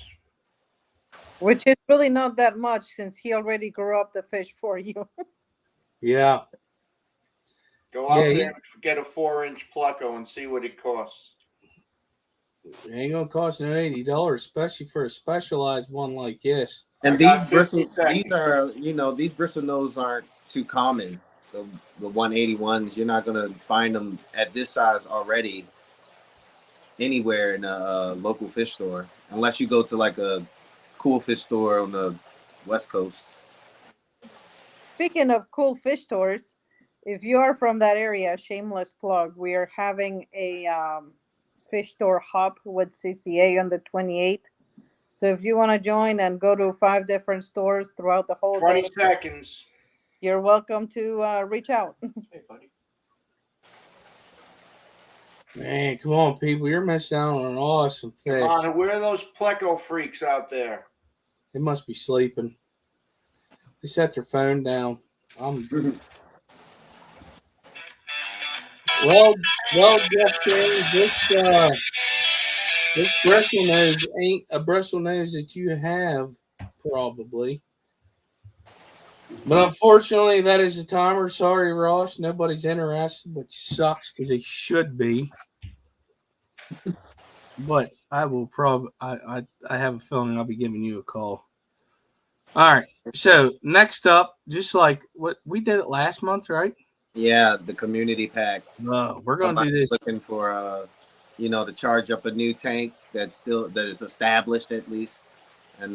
Which is really not that much since he already grew up the fish for you. Yeah. Go Yeah, out he- there and get a 4-inch Pleco and see what it costs. It ain't gonna cost no $80, especially for a specialized one like this. And I got these 50 these seconds. are, these Bristlenose aren't too common. The 181s, you're not gonna find them at this size already anywhere in a local fish store, unless you go to like a cool fish store on the West Coast. Speaking of cool fish stores, if you are from that area, shameless plug, we are having a fish store hop with CCA on the 28th. So if you want to join and go to 5 different stores throughout the whole 20 day, seconds. you're welcome to reach out. Hey, buddy. Man, come on, people. You're missing out on an awesome fish. Come on, where are those Pleco freaks out there? They must be sleeping. They set their phone down. Well, Jeff James, this Bristlenose ain't a Bristlenose that you have, probably. But unfortunately, that is the timer. Sorry, Ross. Nobody's interested, which sucks because they should be. But I will probably. I have a feeling I'll be giving you a call. All right. So next up, just like what we did it last month, right? Yeah, the community pack. We're gonna do this. Looking for to charge up a new tank that is established at least. And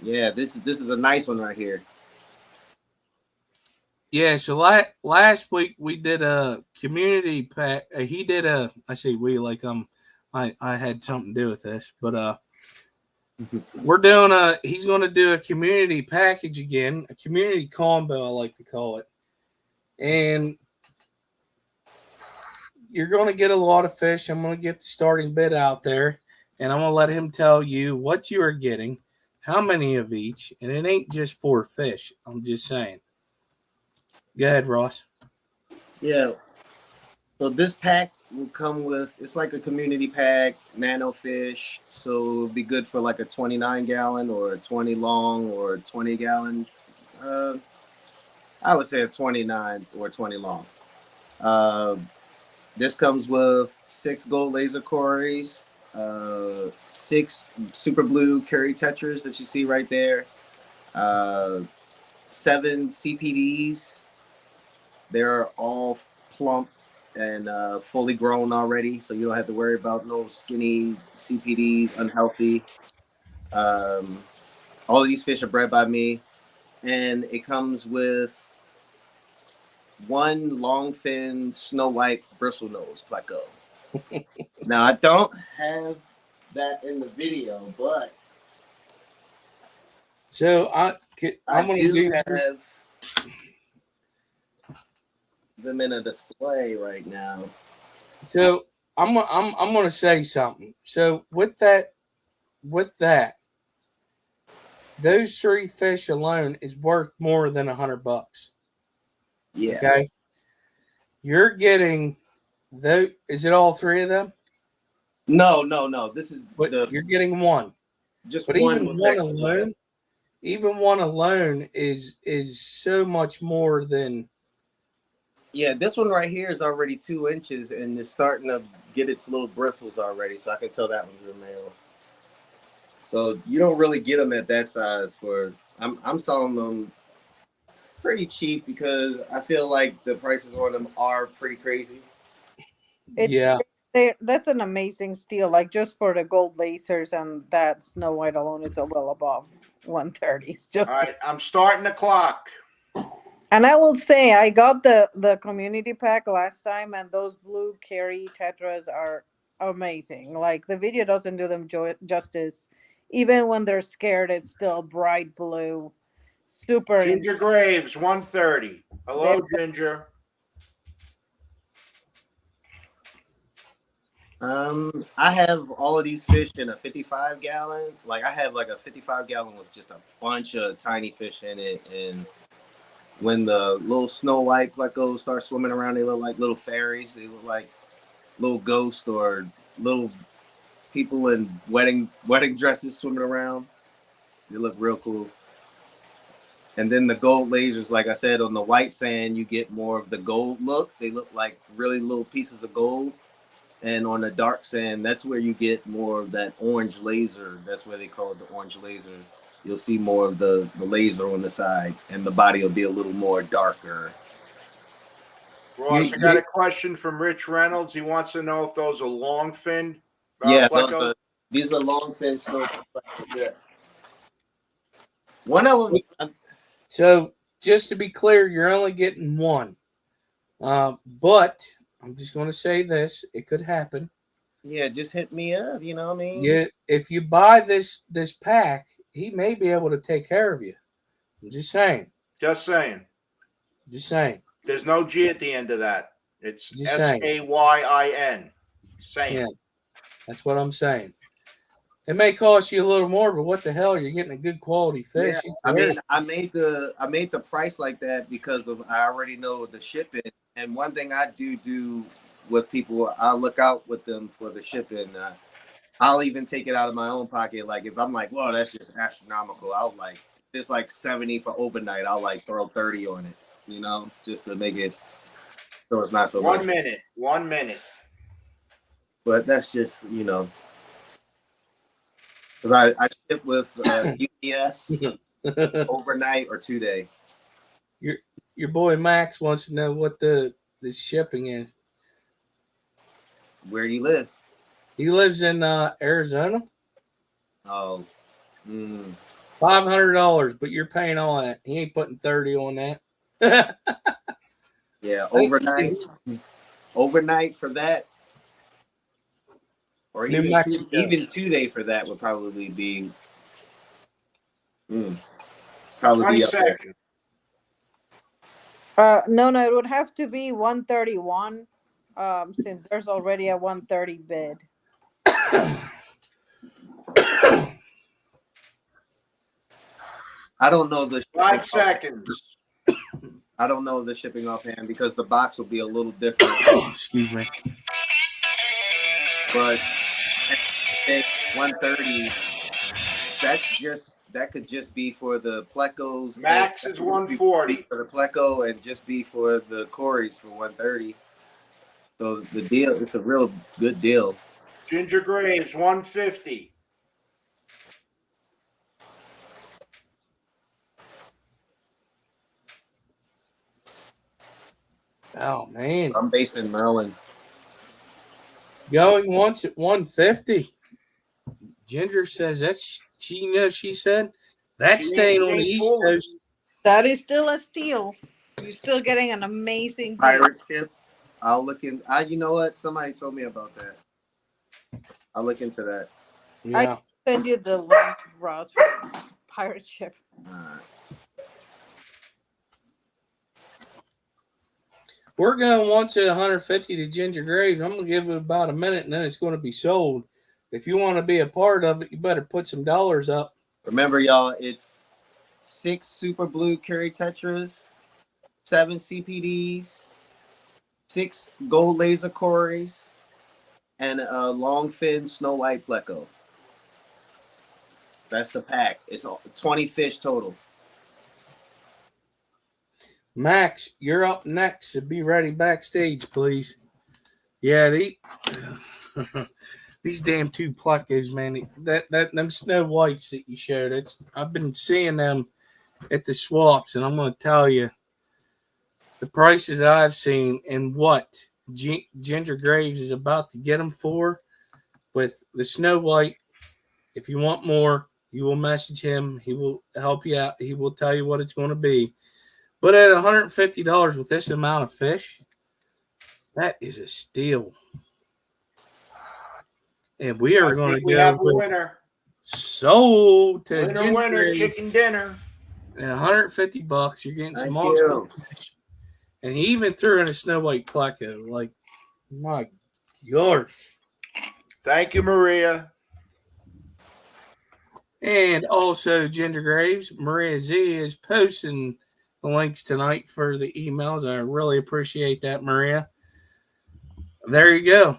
yeah, this is a nice one right here. Yeah, so last week we did a community pack. He did a. I say we like I had something to do with this, but we're doing he's going to do a community package again, a community combo I like to call it, and you're going to get a lot of fish. I'm going to get the starting bid out there, and I'm going to let him tell you what you are getting, how many of each, and it ain't just 4 fish. I'm just saying. Go ahead, Ross. Yeah. So this pack will come with, it's like a community pack, nano fish. So it'll be good for like a 29 gallon or a 20 long or a 20 gallon. I would say a 29 or 20 long. This comes with 6 gold laser cories, 6 Super Blue Kerri Tetras that you see right there, 7 CPDs. They're all plump and fully grown already, so you don't have to worry about no skinny CPDs, unhealthy. All of these fish are bred by me, and it comes with 1 Longfin snowwhite Bristlenose Pleco. Now, I don't have that in the video, but so I'm going to do have them in a display right now. So I'm going to say something. So with that, those 3 fish alone is worth more than $100. Yeah. Okay. You're getting those. Is it all 3 of them? No. This is You're getting 1. Just but one. Even one alone is so much more than. Yeah, this one right here is already 2 inches and it's starting to get its little bristles already, so I can tell that one's a male. So you don't really get them at that size. I'm selling them pretty cheap because I feel like the prices on them are pretty crazy. That's an amazing steal. Like just for the gold lasers and that snow white alone is well above 130. All right, I'm starting the clock. And I will say I got the community pack last time, and those blue Kerri Tetras are amazing. Like the video doesn't do them justice. Even when they're scared, it's still bright blue. Super. Ginger Graves, 130. Hello, Ginger. I have all of these fish in a 55 gallon. Like I have like a 55 gallon with just a bunch of tiny fish in it. And when the little snow white Plecos start swimming around, they look like little fairies. They look like little ghosts or little people in wedding dresses swimming around. They look real cool. And then the gold lasers, like I said, on the white sand, you get more of the gold look. They look like really little pieces of gold. And on the dark sand, that's where you get more of that orange laser. That's where they call it the orange laser. You'll see more of the laser on the side, and the body will be a little more darker. Ross, I got a question from Rich Reynolds. He wants to know if those are Longfin. Yeah, Pleco? these are Longfin snow. Yeah. One of them. So just to be clear, you're only getting one. But I'm just going to say this: it could happen. Yeah, just hit me up. You know what I mean? Yeah, if you buy this pack, he may be able to take care of you. I'm just saying. Just saying. Just saying. There's no G at the end of that. It's Just saying. Sayin. Saying. Yeah, that's what I'm saying. It may cost you a little more, but what the hell? You're getting a good quality fish. Yeah, I mean, I made the price like that because of I already know the shipping. And one thing I do with people, I look out with them for the shipping. I'll even take it out of my own pocket. Like if I'm like, whoa, that's just astronomical. I'll like it's like 70 for overnight. I'll like throw 30 on it, you know, just to make it so it's not so much. 1 minute. But that's just, you know, because I ship with UPS overnight or 2 day. Your boy Max wants to know what the shipping is. Where do you live? He lives in Arizona. Oh, $500, but you're paying all that. He ain't putting 30 on that. Yeah, overnight for that, or even 2 day for that would probably be probably 20 be up there. seconds. No, it would have to be 131. Since there's already a 130 bid. I don't know the 5 seconds. I don't know the shipping offhand because the box will be a little different. Excuse me. But 130. That could just be for the Plecos. Max is 140 for the Pleco, and just be for the Corys for 130. So the deal, it's a real good deal. Ginger Graves 150. Oh man, I'm based in Maryland. Going once at 150. Ginger says that's she said that's staying on the East Coast. That is still a steal. You're still getting an amazing deal. Pirate ship. I'll look in. You know what? Somebody told me about that. I'll look into that. Yeah. I send you the link, Ross, for pirate ship. All right. We're going once at 150 to Ginger Graves. I'm going to give it about a minute, and then it's going to be sold. If you want to be a part of it, you better put some dollars up. Remember, y'all, it's 6 Super Blue Kerri Tetras, 7 CPDs, 6 gold laser Corys, and a Longfin snowwhite Pleco. That's the pack. It's 20 fish total. Max, you're up next, so be ready backstage, please. Yeah, these damn 2 Plecos, man. Them snow whites that you showed, I've been seeing them at the swaps, and I'm going to tell you the prices that I've seen and what Ginger Graves is about to get them for with the snow white. If you want more, you will message him. He will help you out. He will tell you what it's going to be. But at $150 with this amount of fish, that is a steal. And we are going to We have a winner. Sold to Winner, chicken dinner. And $150, you're getting some awesome fish. And he even threw in a snow white Pleco. Like, my gosh. Thank you, Maria. And also, Ginger Graves, MariaZ is posting the links tonight for the emails. I really appreciate that, Maria. There you go.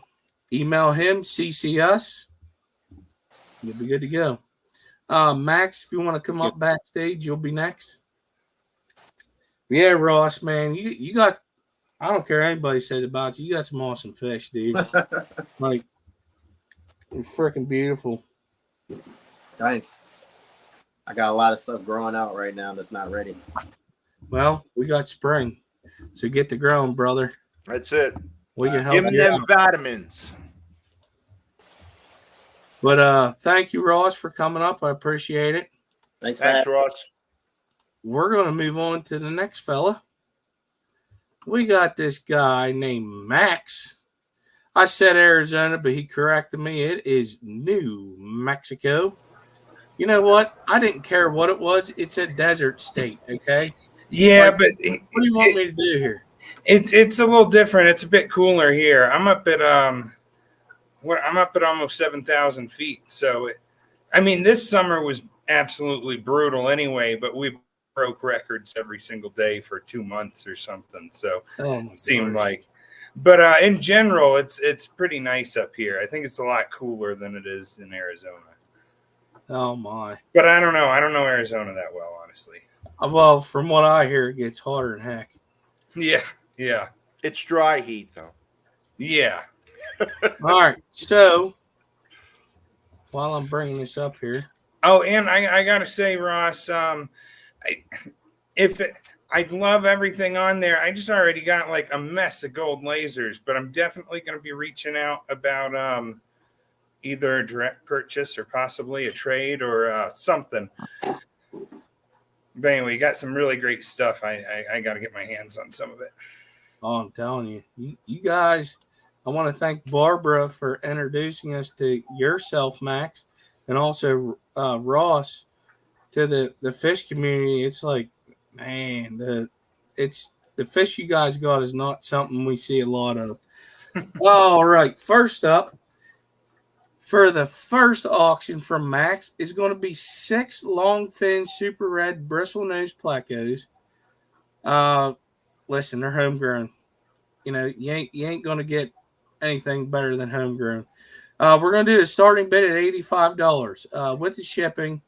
Email him, CC us. You'll be good to go. Max, if you want to come up backstage, you'll be next. Yeah, Ross, man, you got. I don't care what anybody says about you. You got some awesome fish, dude. Like, you're freaking beautiful. Thanks. I got a lot of stuff growing out right now that's not ready. Well, we got spring, so get to growing, brother. That's it. We can help Give them you them out. vitamins. But thank you, Ross, for coming up. I appreciate it. Thanks, Ross. We're going to move on to the next fella. We got this guy named Max. I said Arizona, but he corrected me. It is New Mexico. You know what? I didn't care what it was. It's a desert state, okay? Yeah, Like, but what do you want me to do here? it's a little different. It's a bit cooler here. I'm up at almost 7,000 feet. So, this summer was absolutely brutal anyway. But we broke records every single day for 2 months or something. So it seemed like. But in general, it's pretty nice up here. I think it's a lot cooler than it is in Arizona. Oh, my. But I don't know. I don't know Arizona that well, honestly. Well, from what I hear, it gets hotter than heck. Yeah. It's dry heat, though. Yeah. All right. So, while I'm bringing this up here. Oh, and I got to say, Ross, I love everything on there. I just already got like a mess of gold lasers, but I'm definitely going to be reaching out about either a direct purchase or possibly a trade or something. But anyway, you got some really great stuff. I got to get my hands on some of it. Oh, I'm telling you guys, I want to thank Barbara for introducing us to yourself, Max, and also Ross to the fish community. It's like, man, the fish you guys got is not something we see a lot of. All right, first up, for the first auction from Max is going to be 6 Longfin Super Red Bristlenose Plecos. Listen, they're homegrown. You know, you ain't going to get anything better than homegrown. We're going to do a starting bid at $85 with the shipping,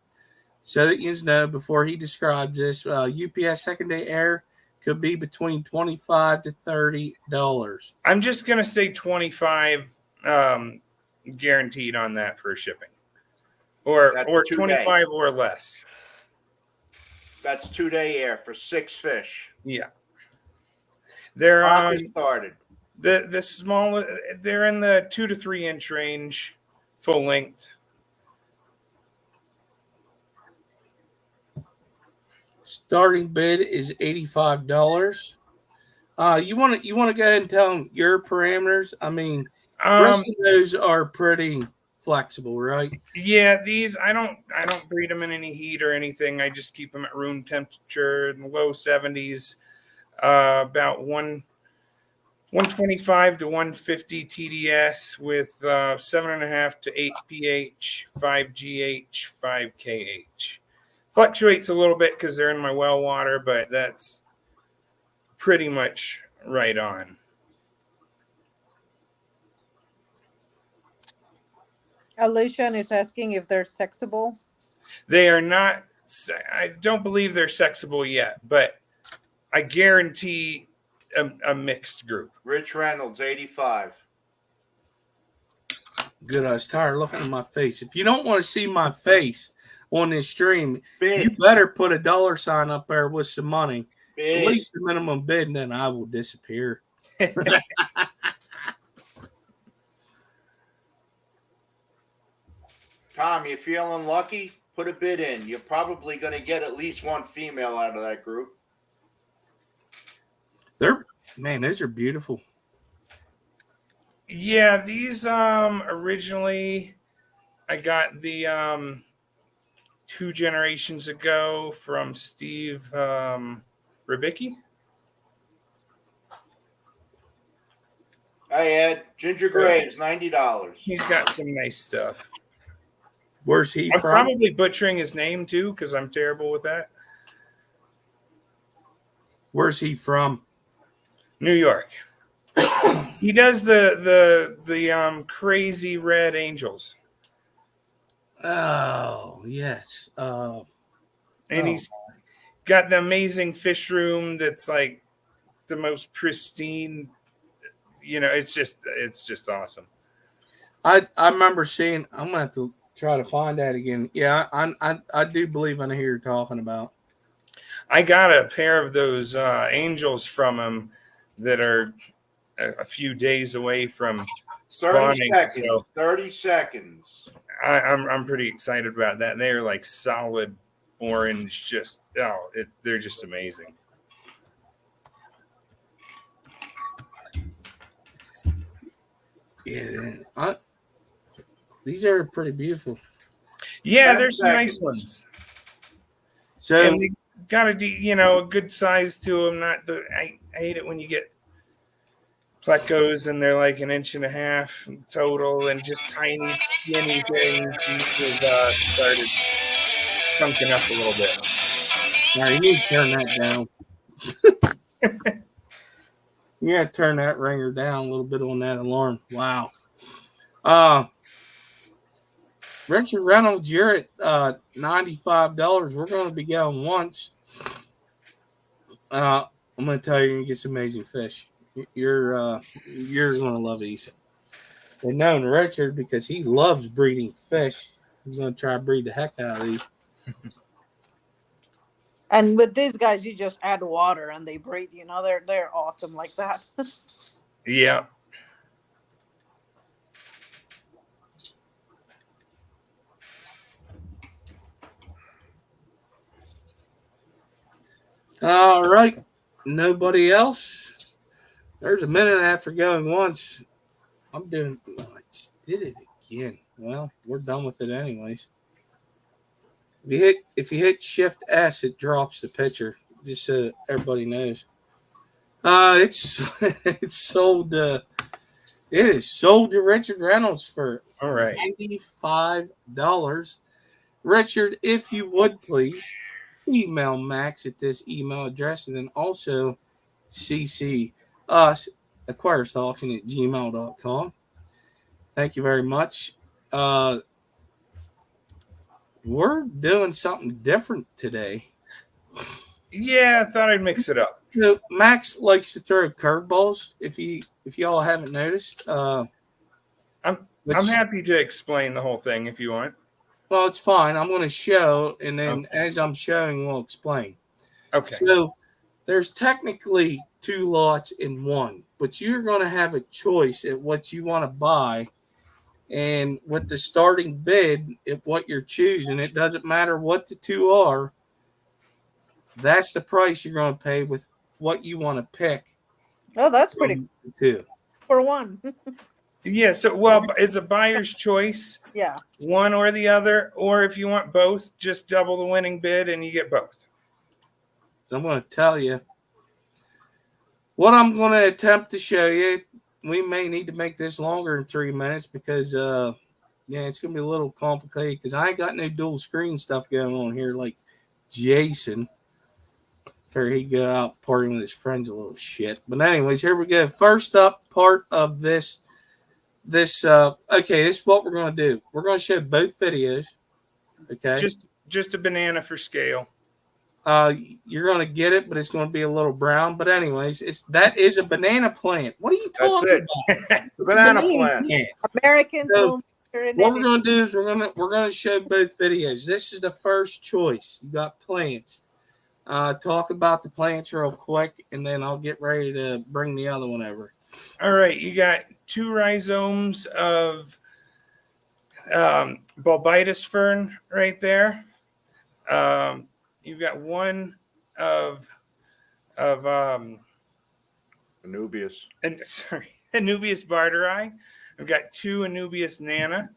so that you know before he describes this. UPS second-day air could be between $25 to $30. I'm just going to say 25 guaranteed on that for shipping. Or 25 or less. That's 2-day air for 6 fish. Yeah. They're started. The small, they're in the 2 to 3 inch range, full length. Starting bid is $85. You want to go ahead and tell them your parameters? I mean, Bristlenose are pretty flexible, right? Yeah, these I don't breed them in any heat or anything. I just keep them at room temperature in the low 70s, about 125 to 150 TDS with 7.5 to 8 pH, 5 GH, 5 KH. Fluctuates a little bit because they're in my well water, but that's pretty much right on. Alicia is asking if they're sexable. They are not. I don't believe they're sexable yet, but I guarantee a mixed group. Rich Reynolds, 85. Good. I was tired of looking at my face. If you don't want to see my face on this stream, Bid. you better put a $sign up there with some money. Bid. At least the minimum bid, and then I will disappear. Tom, you feeling lucky? Put a bid in. You're probably going to get at least one female out of that group. Those are beautiful. Yeah, these originally I got the 2 generations ago from Steve Ribicki. Hey Ed, Ginger Graves, $90. He's got some nice stuff. Where's he I'm from? probably butchering his name too because I'm terrible with that. Where's he from? New York. He does the crazy red angels. Oh, yes. And he's got the amazing fish room that's like the most pristine. You know, it's just awesome. I remember seeing. I'm gonna have to try to find that again. Yeah, I do believe I know who you're talking about. I got a pair of those angels from him that are a few days away from 30 spawning. seconds. So 30 seconds. I'm pretty excited about that. They're like solid orange. They're just amazing. Yeah, these are pretty beautiful. Yeah, 10 there's some nice seconds. ones. So And they got a good size to them. Not the I hate it when you get Plecos and they're like 1.5 inches total and just tiny skinny things. These have started chunking up a little bit. now you need to turn that down. You got to turn that ringer down a little bit on that alarm. Wow. Richard Reynolds, you're at $95. We're going to be going once. I'm going to tell you, you're going to get some amazing fish. You're going to love these. And knowing Richard, because he loves breeding fish, he's going to try to breed the heck out of these. And with these guys, you just add water and they breed. You know, they're awesome like that. Yeah. All right. Nobody else? There's a minute after going once. I just did it again. Well, we're done with it anyways. If you hit Shift S, it drops the picture. Just so everybody knows. It's it's sold. It is sold to Richard Reynolds for All right. $95. Richard, if you would please email Max at this email address, and then also CC us Aquarist Auction at gmail.com. Thank you very much. We're doing something different today. Yeah, I thought I'd mix it up. You know, Max likes to throw curveballs. If y'all haven't noticed, I'm happy to explain the whole thing if you want. Well, it's fine. I'm going to show, and then as I'm showing, we'll explain. Okay. So there's technically 2 lots in one, but you're going to have a choice at what you want to buy. And with the starting bid, at what you're choosing, it doesn't matter what the 2 are. That's the price you're going to pay with what you want to pick. Oh, that's pretty cool. For one. Yeah, so it's a buyer's choice. Yeah. One or the other, or if you want both, just double the winning bid and you get both. I'm going to tell you what I'm going to attempt to show you. We may need to make this longer than 3 minutes because, it's going to be a little complicated because I ain't got no dual screen stuff going on here like Jason. After he go out partying with his friends a little shit. But anyways, here we go. First up part of this this is what we're going to do. We're going to show both videos. Okay. Just a banana for scale. You're going to get it, but it's going to be a little brown. But anyways, that is a banana plant. What are you talking about? The banana plant. Americans So, what we're going to do is we're going to show both videos. This is the first choice. You got plants. Talk about the plants real quick, and then I'll get ready to bring the other one over. All right, you got 2 rhizomes of bulbitis fern right there. You've got 1 of Anubias. Anubias barderi. I've got 2 Anubias nana,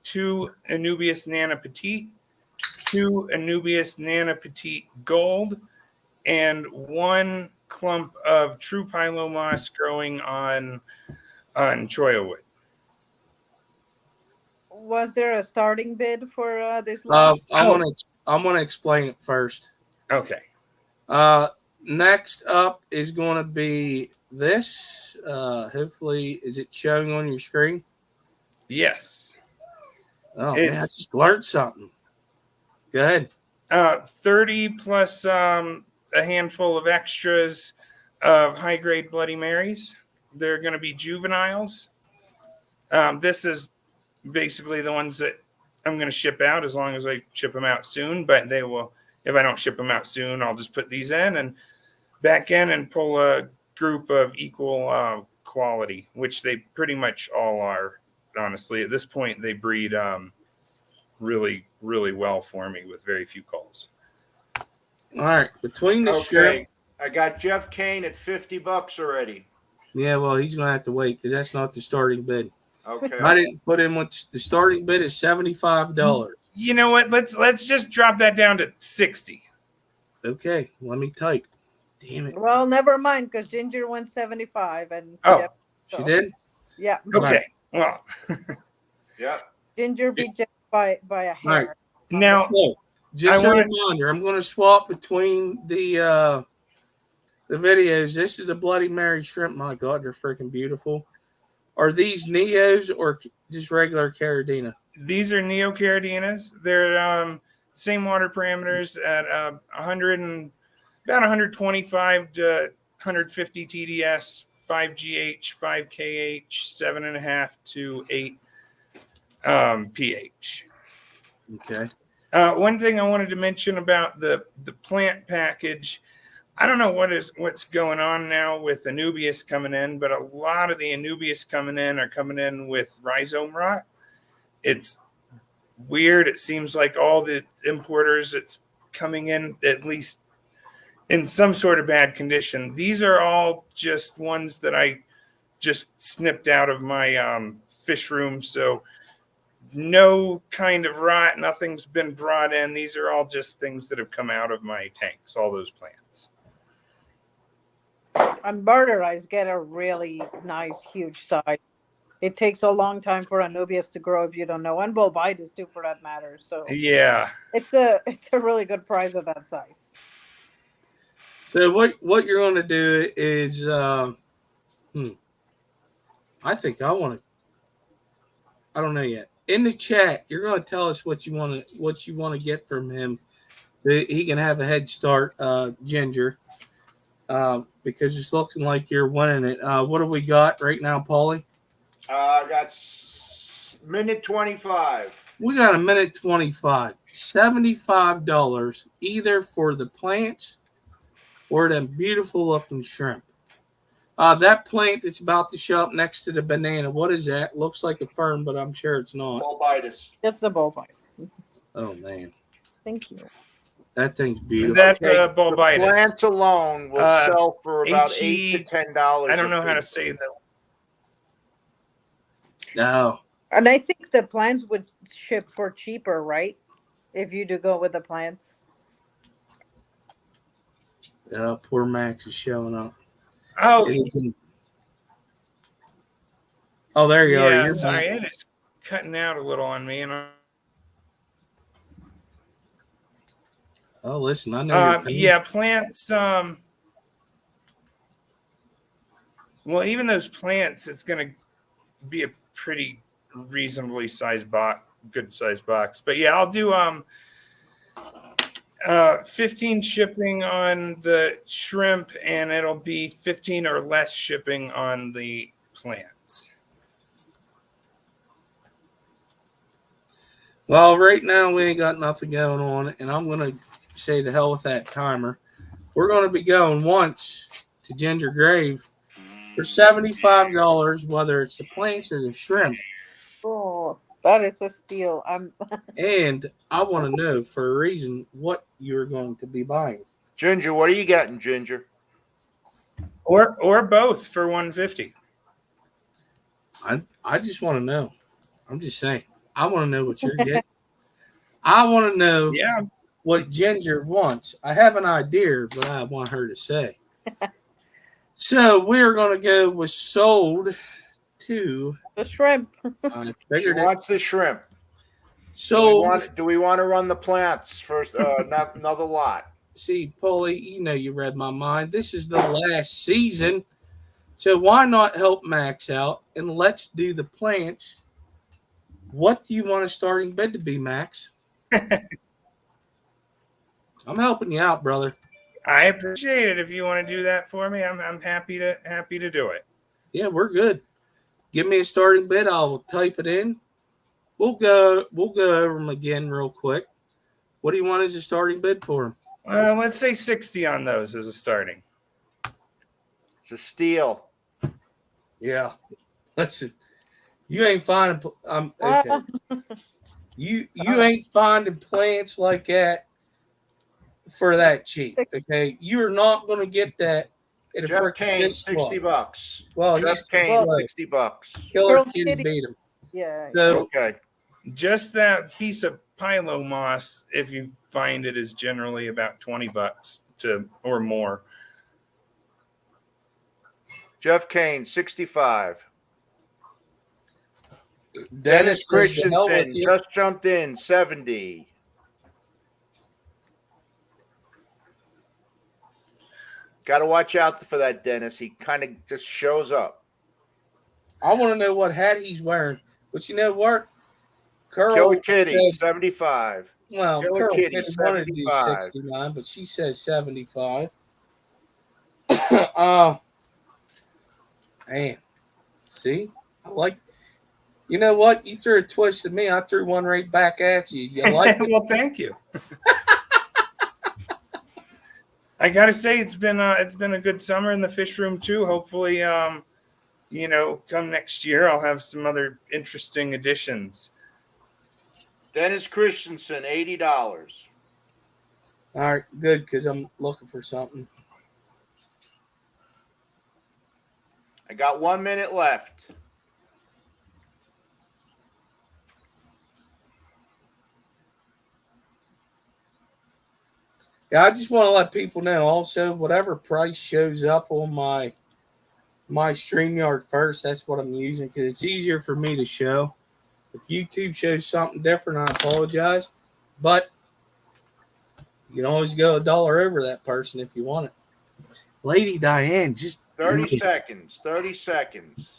2 Anubias nana petite, 2 Anubias nana petite gold, and 1 clump of true pilomoss growing on cholla wood. Was there a starting bid for this lot? I'm gonna explain it first. Okay. Next up is going to be this. Hopefully, is it showing on your screen? Yes. Oh, man, I just learned something. Go ahead. 30 plus a handful of extras of high-grade Bloody Marys. They're going to be juveniles. This is basically the ones that I'm going to ship out as long as I ship them out soon. But they will, if I don't ship them out soon, I'll just put these in and back in and pull a group of equal quality, which they pretty much all are. Honestly, at this point, they breed really, really well for me with very few calls. All right, between the shrimp. I got Jeff Kane at $50 already. Yeah, well, he's going to have to wait because that's not the starting bid. Okay. I didn't put in what the starting bid is $75. You know what? Let's just drop that down to 60. Okay, let me type. Damn it. Well, never mind, because Ginger went 75 and Oh, she did? Yeah. Okay. Well, yeah. Ginger beat Jeff by a hair. Right. Now, so, just a reminder, I'm going to swap between the videos. This is the Bloody Mary shrimp. My God, they're freaking beautiful. Are these Neos or just regular Caridina? These are Neocaridinas. They're same water parameters at 100 and about 125 to 150 TDS, 5 GH, 5 KH, 7.5 to 8 pH. Okay. One thing I wanted to mention about the plant package, I don't know what's going on now with Anubias coming in, but a lot of the Anubias coming in with rhizome rot. It's weird. It seems like all the importers, it's coming in at least in some sort of bad condition. These are all just ones that I just snipped out of my fish room. So no kind of rot, nothing's been brought in. These are all just things that have come out of my tanks, all those plants. And birder eyes get a really nice, huge size. It takes a long time for Anubias to grow, if you don't know, and Bulbitis too, for that matter. So yeah, it's a really good price at that size. So what you're going to do is, I think I want to. I don't know yet. In the chat, you're going to tell us what you want to get from him. He can have a head start, Ginger, because it's looking like you're winning it. What do we got right now, Paulie? I got minute 25. We got a minute 25. $75 either for the plants or them beautiful looking shrimp. That plant that's about to show up next to the banana, what is that? Looks like a fern, but I'm sure it's not. Bulbitis. That's the Bulbitis. Oh, man. Thank you. That thing's beautiful. that The Bulbitis. plants alone will sell for about $8 to $10. I don't know how to say that. No. And I think the plants would ship for cheaper, right? If you do go with the plants. Poor Max is showing up. Oh, there you are. yeah. Sorry, it is cutting out a little on me. And oh, listen, I know. yeah, plants. Well, even those plants, it's going to be a pretty reasonably sized box, good sized box. But yeah, I'll do 15 shipping on the shrimp, and it'll be 15 or less shipping on the plants. Well, right now we ain't got nothing going on, and I'm going to say the hell with that timer. We're going to be going once to Ginger Grave for $75, whether it's the plants or the shrimp. Oh, that is a steal. And I want to know for a reason what you're going to be buying. Ginger, what are you getting, Ginger? Or both for $150. I just want to know. I'm just saying. I want to know what you're getting. I want to know what Ginger wants. I have an idea, but I want her to say. So we're going to go with sold to the shrimp. I She figured wants the shrimp. So do we want to run the plants first? Not another lot. See, Paulie, you know you read my mind. This is the last season. So why not help Max out and let's do the plants What do you want a starting bid to be, Max? I'm helping you out, brother. I appreciate it. If you want to do that for me, I'm happy to do it. Yeah, we're good. Give me a starting bid. I'll type it in. We'll go over them again real quick. What do you want as a starting bid for them? Let's say 60 on those as a starting. It's a steal. Yeah. Listen, you ain't finding. Okay. You ain't finding plants like that for that cheap. Okay, you're not going to get that. At a Jeff freaking Kane, disc club. $60. Well, Jeff he's Kane, well, $60. Killer Girl Kitty Kitty. beat him. Yeah. So Okay. Just that piece of pilo moss, if you find it, is generally about $20 or more. Jeff Kane, 65. Dennis says to hell with Christensen you. just jumped in, 70. Got to watch out for that, Dennis. He kind of just shows up. I want to know what hat he's wearing. But you know what? Killer Curl Kitty, said, 75. well, Killer Curl Kitty, Kitty wanted to do 75. 69, but she says 75. Man, see, I like. You know what? You threw a twist at me. I threw one right back at you. You like it? Well, thank you. I gotta say, it's been a good summer in the fish room too. Hopefully, come next year, I'll have some other interesting additions. Dennis Christensen, $80. All right, good, because I'm looking for something. I got 1 minute left. Yeah, I just want to let people know also, whatever price shows up on my StreamYard first, that's what I'm using because it's easier for me to show. If YouTube shows something different, I apologize. But you can always go $1 over that person if you want it. Lady Diane, just 30 seconds. 30 seconds.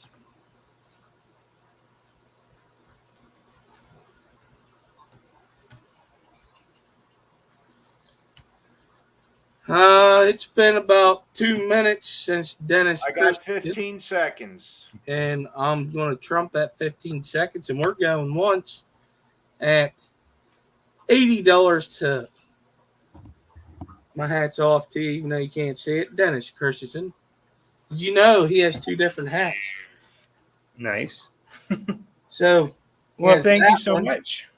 It's been about 2 minutes since Dennis. I got 15 seconds. And I'm going to trump that 15 seconds, and we're going once at $80 to. My hat's off to you, even though you can't see it. Dennis Christensen. Did you know he has 2 different hats? Nice. So, Well, thank you so much.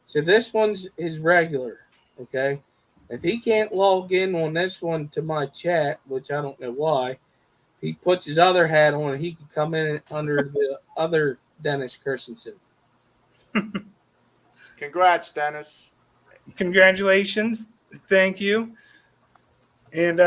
So this one's his regular, okay? If he can't log in on this one to my chat, which I don't know why, he puts his other hat on and he can come in under the other Dennis Christensen. Congrats, Dennis. Congratulations. Thank you. And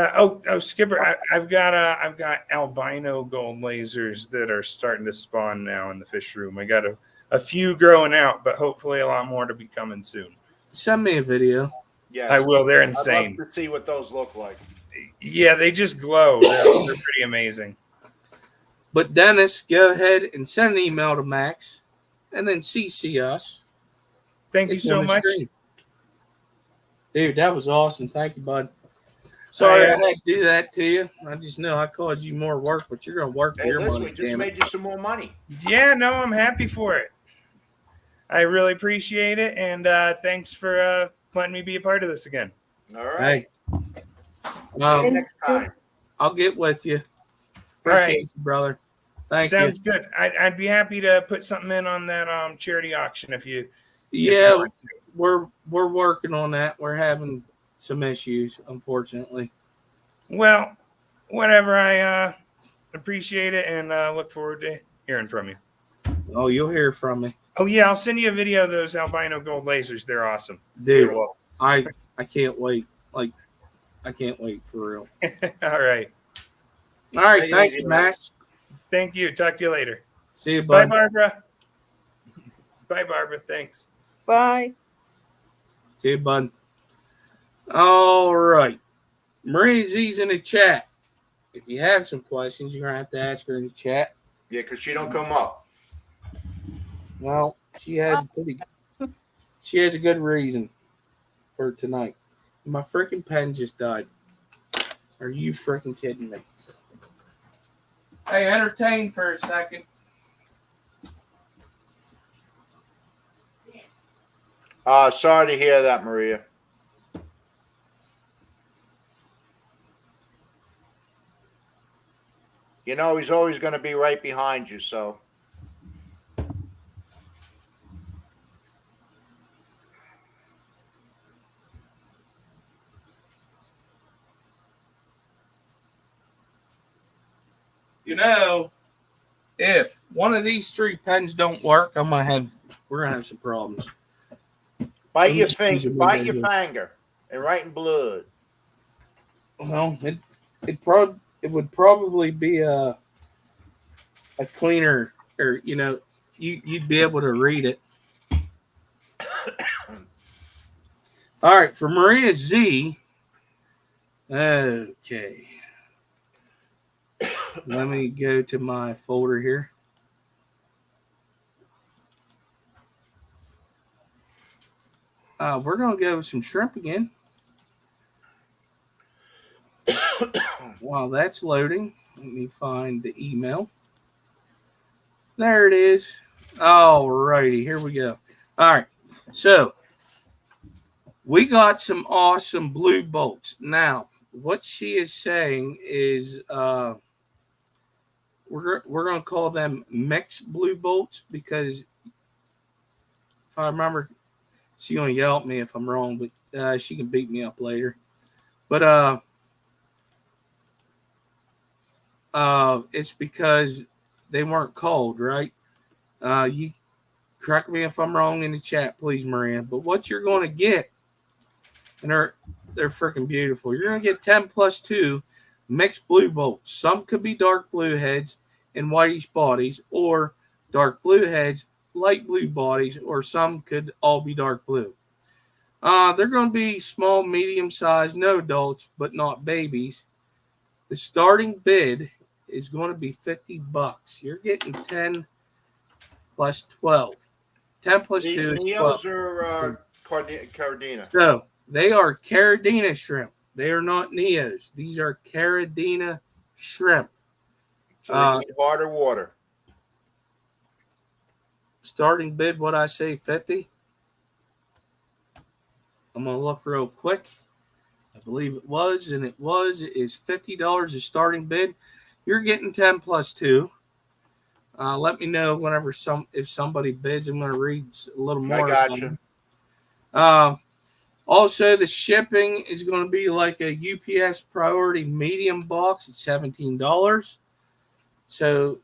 Skipper, I've got albino gold lasers that are starting to spawn now in the fish room. I got a few growing out, but hopefully a lot more to be coming soon. Send me a video. Yes, I will. They're insane. I'd love to see what those look like. Yeah, they just glow. They're pretty amazing. But Dennis, go ahead and send an email to Max, and then CC us. Thank you so much. Dude, that was awesome. Thank you, bud. Sorry I had to do that to you. I just know I caused you more work, but you're going to work for your Listen, money. we just made you some more money. Yeah, no, I'm happy for it. I really appreciate it, and thanks for letting me be a part of this again. All right. Hey. See you next time. I'll get with you. All right. Appreciate you, brother. Thank you. Sounds good. I'd be happy to put something in on that charity auction if you. Yeah, want to. we're working on that. We're having some issues, unfortunately. Well, whatever. I appreciate it and look forward to hearing from you. Oh, you'll hear from me. Oh yeah, I'll send you a video of those albino gold lasers. They're awesome. Dude, Well. I can't wait. Like, I can't wait for real. All right. All right, thank you, Max. Thank you. Talk to you later. See you, Bye, bud. Barbara. Bye, Barbara. Thanks. Bye. See you, bud. All right. MariaZ's in the chat. If you have some questions, you're going to have to ask her in the chat. Yeah, because she don't come up. Well, She has a good reason for tonight. My freaking pen just died. Are you freaking kidding me? Hey, entertain for a second. Sorry to hear that, Maria. You know, he's always going to be right behind you, so. You know, if one of these three pens don't work, we're gonna have some problems. Bite your finger, and write in blood. Well, it would probably be a cleaner, or you'd be able to read it. All right, for MariaZ. Okay. Let me go to my folder here. We're going to go with some shrimp again. While that's loading, let me find the email. There it is. All righty, here we go. All right, so we got some awesome blue bolts. Now, what she is saying is we're going to call them mixed blue bolts because if I remember, she's going to yell at me if I'm wrong, but she can beat me up later. But it's because they weren't called, right? You correct me if I'm wrong in the chat, please, Maria. But what you're going to get, and they're freaking beautiful. You're going to get 10 plus 2 mixed blue bolts. Some could be dark blue heads and whitish bodies, or dark blue heads, light blue bodies, or some could all be dark blue. They're going to be small, medium size, no adults, but not babies. The starting bid is going to be $50. You're getting 10 plus 12. 10 plus These 2 is 12. Neos are Cardina. So they are Caridina shrimp. They are not Neos. These are Caridina shrimp. So they need harder water. Starting bid, what I say, 50. I'm going to look real quick. I believe it was, and it is $50 a starting bid. You're getting 10 plus 2. Let me know whenever if somebody bids. I'm going to read a little more. I got you. Also, the shipping is going to be like a UPS priority medium box at $17. So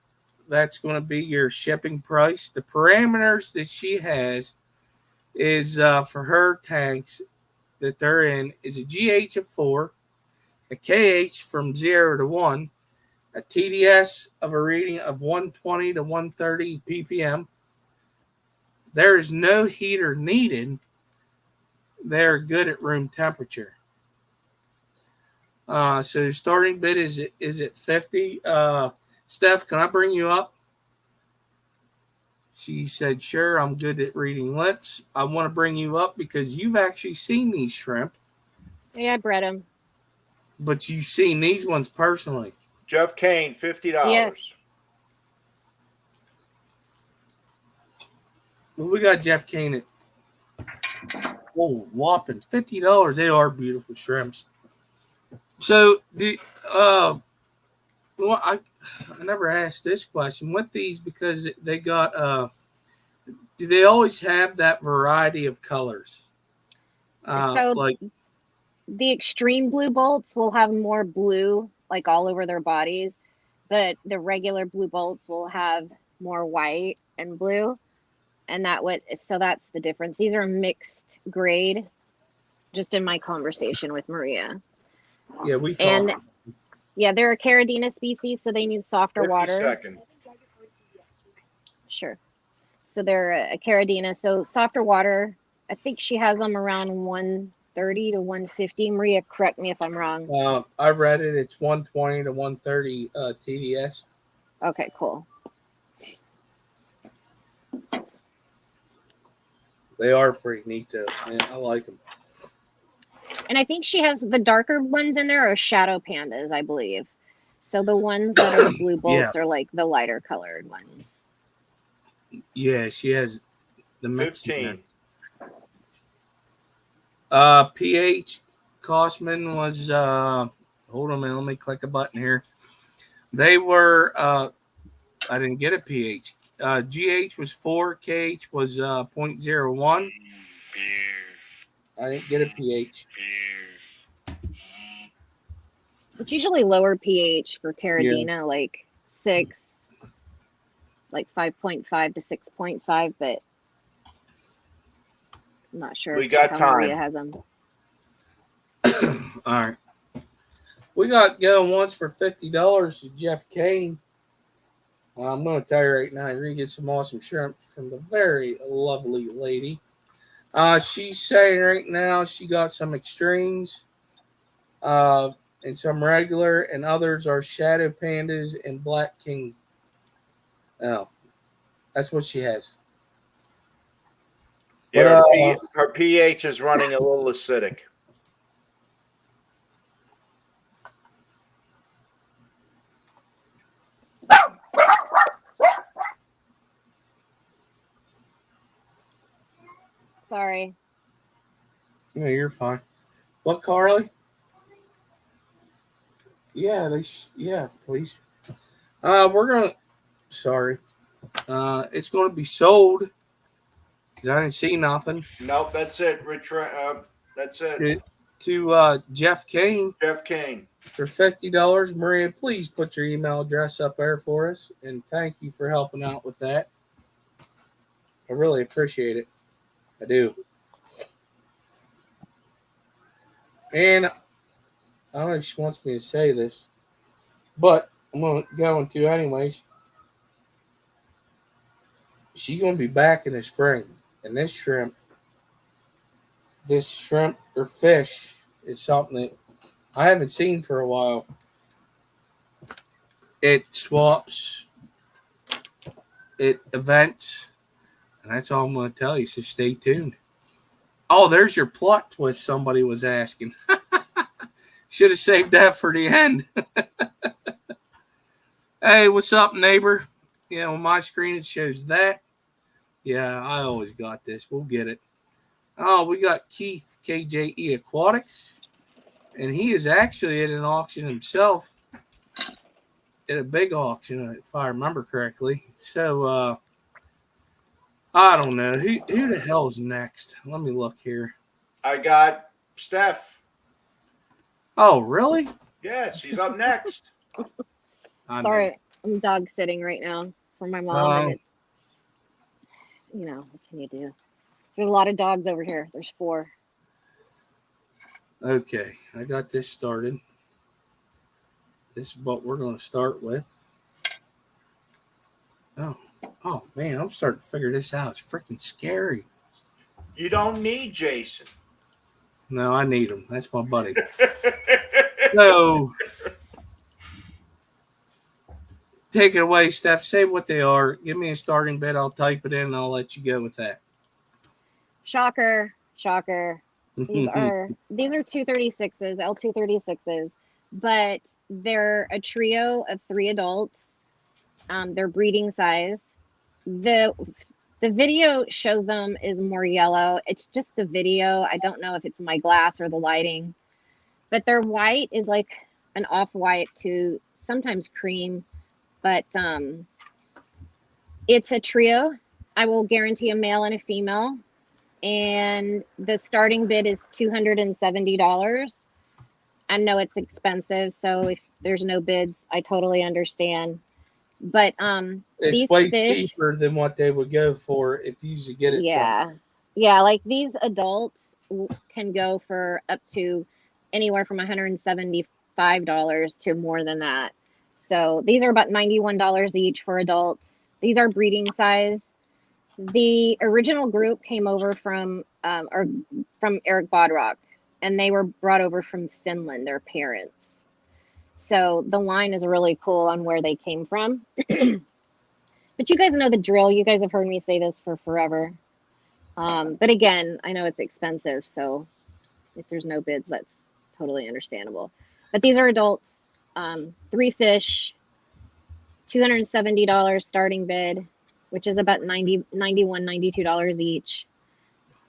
that's going to be your shipping price. The parameters that she has is for her tanks that they're in is a GH of 4, a KH from 0 to 1, a TDS of a reading of 120 to 130 ppm. There is no heater needed. They're good at room temperature. So starting bid is at 50. Steph, can I bring you up? She said, sure, I'm good at reading lips. I want to bring you up because you've actually seen these shrimp. Yeah, I bred them. But you've seen these ones personally. Jeff Kane, $50. Yes. Well, we got Jeff Kane at whopping $50. They are beautiful shrimps. So, I never asked this question. With these, because they got, do they always have that variety of colors? So the extreme blue bolts will have more blue, like all over their bodies, but the regular blue bolts will have more white and blue, and so that's the difference. These are mixed grade. Just in my conversation with Maria. Yeah, we talked. And yeah, they're a Caridina species, so they need softer water. Second. Sure. So they're a Caridina, so softer water. I think she has them around 130 to 150. Maria, correct me if I'm wrong. I read it. It's 120 to 130 TDS. Okay, cool. They are pretty neat though. Yeah, I like them. And I think she has the darker ones in there are shadow pandas, I believe. So the ones that are the blue bolts are like the lighter colored ones. Yeah, she has the 15. PH Cosman was hold on a minute, let me click a button here. They were I didn't get a PH. GH was 4, KH was 0.01. I didn't get a PH. It's usually lower pH for Caridina, like 6, like 5.5 to 6.5, but I'm not sure We got how Maria time. has them. All right. We got going once for $50 to Jeff Kane. I'm going to tell you right now, you're going to get some awesome shrimp from the very lovely lady. She's saying right now she got some extremes and some regular, and others are shadow pandas and black king. Oh, that's what she has. Yeah, But, her pH is running a little acidic. Sorry. No, you're fine. What, Carly? Yeah, yeah, please. We're gonna. Sorry. It's gonna be sold. 'Cause I didn't see nothing. Nope, that's it. That's it. To Jeff Kane Jeff King. for $50. Maria, please put your email address up there for us, and thank you for helping out with that. I really appreciate it. I do. And I don't know if she wants me to say this, but I'm going to anyways. She's going to be back in the spring. And this shrimp or fish is something that I haven't seen for a while. It swaps, it events, and that's all I'm going to tell you. So stay tuned. Oh, there's your plot twist somebody was asking. Should have saved that for the end. Hey, what's up, neighbor? Yeah, on my screen it shows that. Yeah, I always got this. We'll get it. Oh, we got Keith KJE Aquatics. And he is actually at an auction himself. At a big auction, if I remember correctly. So, I don't know. Who the hell's next? Let me look here. I got Steph. Oh, really? Yeah, she's up next. Sorry, I'm dog sitting right now for my mom. And you know, what can you do? There's a lot of dogs over here. There's 4. Okay, I got this started. This is what we're going to start with. Oh man, I'm starting to figure this out. It's freaking scary. You don't need Jason. No, I need him. That's my buddy. So, take it away, Steph. Say what they are. Give me a starting bid. I'll type it in and I'll let you go with that. Shocker. These are 236s, L236s, but they're a trio of 3 adults. They're breeding size. The video shows them is more yellow. It's just the video. I don't know if it's my glass or the lighting, but their white is like an off-white to sometimes cream, but it's a trio. I will guarantee a male and a female, and the starting bid is $270. I know it's expensive, so if there's no bids, I totally understand. But it's these way fish, cheaper than what they would go for if you usually get it. Yeah, like these adults can go for up to anywhere from $175 to more than that. So these are about $91 each for adults. These are breeding size. The original group came over from Eric Bodrock, and they were brought over from Finland, their parents. So the line is really cool on where they came from. But you guys know the drill. You guys have heard me say this for forever. But again, I know it's expensive, so if there's no bids, that's totally understandable. But these are adults, 3 fish, $270 starting bid, which is about $91, $92 each.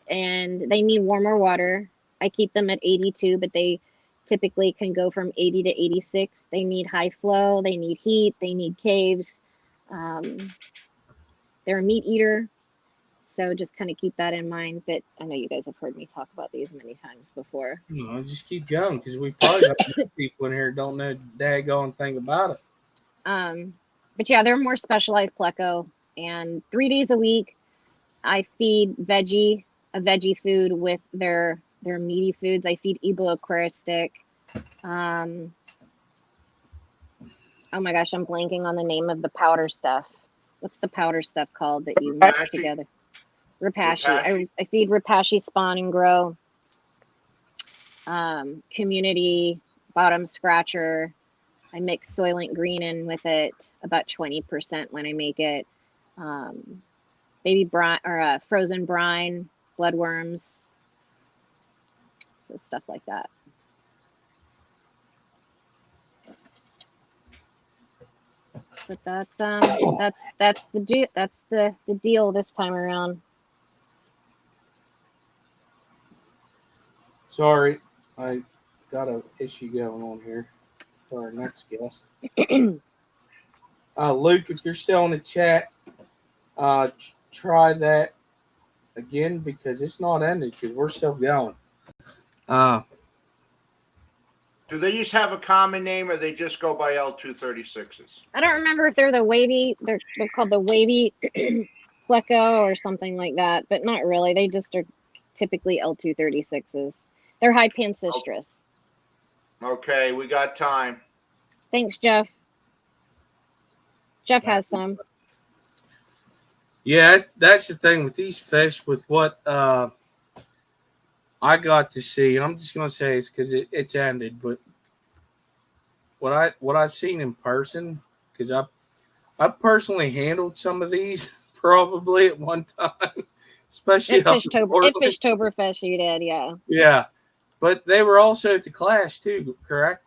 And they need warmer water. I keep them at 82, but they typically can go from 80 to 86. They need high flow, they need heat, they need caves. They're a meat eater, so just kind of keep that in mind. But I know you guys have heard me talk about these many times before. No, just keep going, because we probably got people in here who don't know daggone thing about it. But yeah, they're more specialized Pleco, and 3 days a week I feed a veggie food with their meaty foods. I feed Ebo Aquaristic. Oh my gosh, I'm blanking on the name of the powder stuff. What's the powder stuff called that you mix together? Repashy. I feed Repashy Spawn and Grow. Community Bottom Scratcher. I mix Soylent Green in with it, about 20% when I make it. Baby brine or frozen brine, bloodworms, so stuff like that. But that's the deal this time around. Sorry, I got an issue going on here for our next guest. Luke, if you're still in the chat, try that again, because it's not ended, because we're still going. Do they just have a common name, or they just go by L236s? I don't remember if they're the wavy. They're called the wavy Pleco or something like that, but not really. They just are typically L236s. They're high pancistrus. Okay, we got time. Thanks, Jeff. Jeff has some. Yeah, that's the thing with these fish. With what I got to see, I'm just gonna say it's because it's ended. But what I've seen in person, because I personally handled some of these probably at one time, especially at Fishtoberfest. You did, yeah. Yeah, but they were also at the Clash too, correct?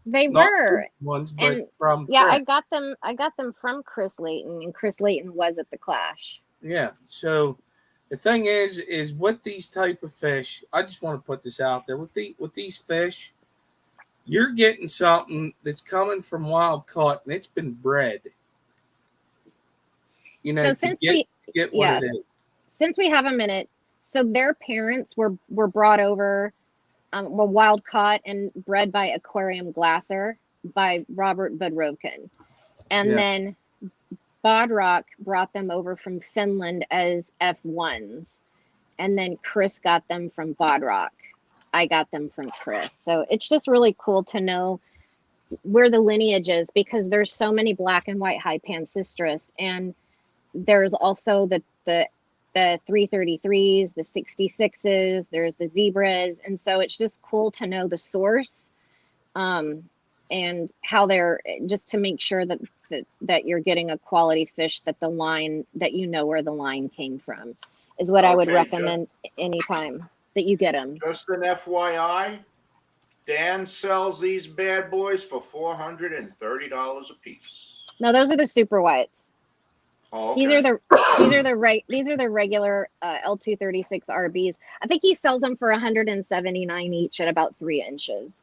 They Not were ones, but and from yeah, Chris. I got them from Chris Layton, and Chris Layton was at the Clash. Yeah. So the thing is with these type of fish, I just want to put this out there. With these fish, you're getting something that's coming from wild caught, and it's been bred. You know, so get what it is. Since we have a minute, so their parents were brought over, were wild caught and bred by Aquarium Glasser by Robert Budrovkin, and then Bodrock brought them over from Finland as F1s, and then Chris got them from Bodrock. I got them from Chris. So it's just really cool to know where the lineage is, because there's so many black and white high pancistrus, and there's also the 333s, the 66s, there's the zebras, and so it's just cool to know the source, and how they're, just to make sure that you're getting a quality fish, that the line, that you know where the line came from, is what I would recommend anytime that you get them. Just an FYI, Dan sells these bad boys for $430 a piece. No, those are the super whites. Oh, okay. These are the regular L236 RBs. I think he sells them for $179 each at about 3 inches.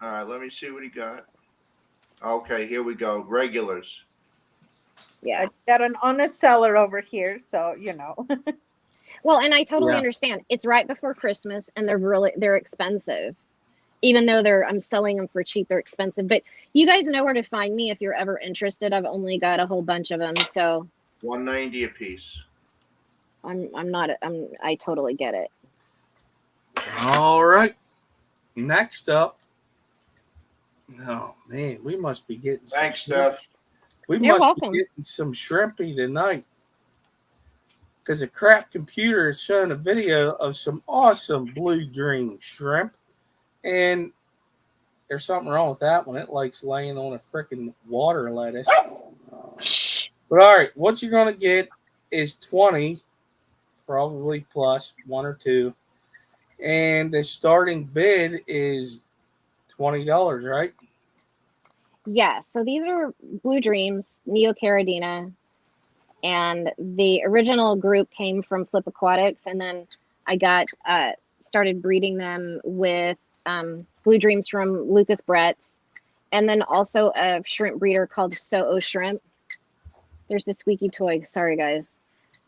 All right, let me see what he got. Okay, here we go. Regulars. Yeah, I got an honest seller over here, so you know. Well, and I totally understand. It's right before Christmas, and they're expensive. Even though I'm selling them for cheap, they're expensive. But you guys know where to find me if you're ever interested. I've only got a whole bunch of them, so $190 a piece. I totally get it. All right. Next up. Oh man, we must be getting some Thanks, Steph. We must be getting some shrimpy tonight. Because a crap computer is showing a video of some awesome blue dream shrimp. And there's something wrong with that one. It likes laying on a freaking water lettuce. But all right, what you're going to get is 20 probably plus 1 or 2. And the starting bid is $20, right? Yeah, so these are Blue Dreams, Neocaridina, and the original group came from Flip Aquatics, and then I got started breeding them with Blue Dreams from Lucas Brett's, and then also a shrimp breeder called So Shrimp. There's the squeaky toy, sorry guys,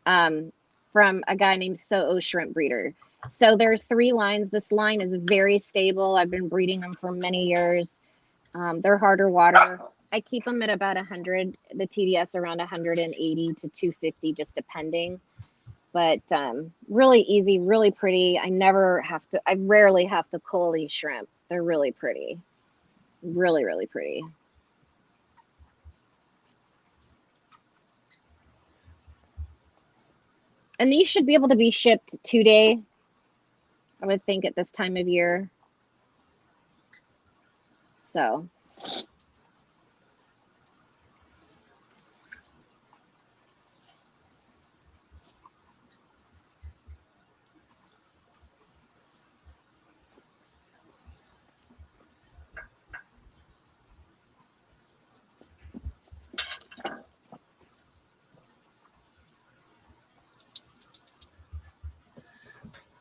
from a guy named So Shrimp Breeder. So there are 3 lines. This line is very stable. I've been breeding them for many years. They're harder water. I keep them at about 100, the TDS around 180 to 250, just depending. But really easy, really pretty. I rarely have to cull these shrimp. They're really pretty. Really, really pretty. And these should be able to be shipped 2-day, I would think, at this time of year. So.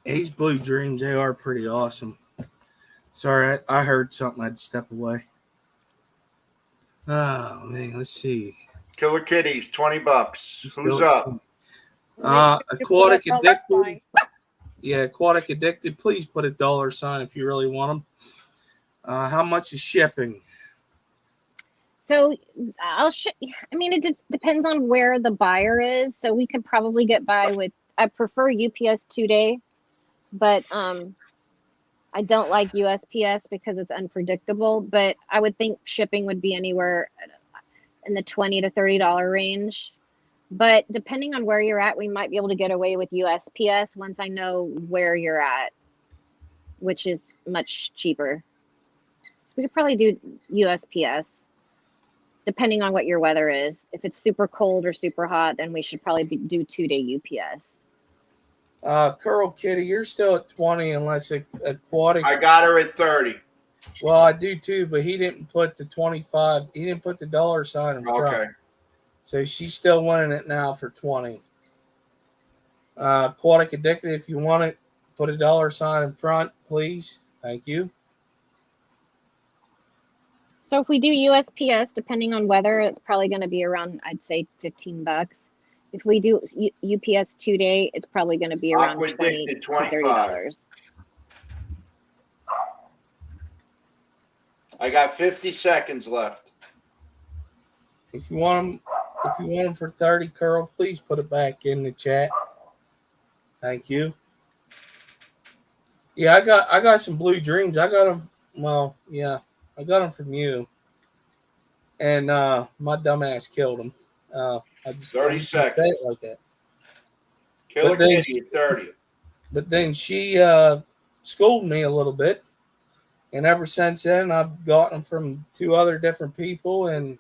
These Blue Dreams, they are pretty awesome. Sorry, I heard something. I had to step away. Oh, man, let's see. Killer Kitties, $20. Who's up? Aquatic Addicted. Yeah, Aquatic Addicted. Please put a $sign if you really want them. How much is shipping? So it just depends on where the buyer is. So we could probably get by with, I prefer UPS 2-day, but I don't like USPS because it's unpredictable. But I would think shipping would be anywhere in the $20 to $30 range. But depending on where you're at, we might be able to get away with USPS once I know where you're at, which is much cheaper. So we could probably do USPS, depending on what your weather is. If it's super cold or super hot, then we should probably do 2-day UPS. Curl Kitty, you're still at 20 unless Aquatic. I got her at 30. Well, I do too, but he didn't put the 25. He didn't put the $sign in front. Okay. So she's still winning it now for 20. Aquatic Addicted, if you want it, put a $sign in front, please. Thank you. So if we do USPS, depending on weather, it's probably going to be around, I'd say, $15. If we do UPS 2-day, it's probably going to be around $20 to $30. I got 50 seconds left. If you want them for 30, Curl, please put it back in the chat. Thank you. Yeah, I got some Blue Dreams. I got them. Well, yeah, I got them from you, and my dumbass killed them. I just 30 seconds. Like that. Killer Kitty at 30. But then she scolded me a little bit, and ever since then, I've gotten them from 2 other different people, and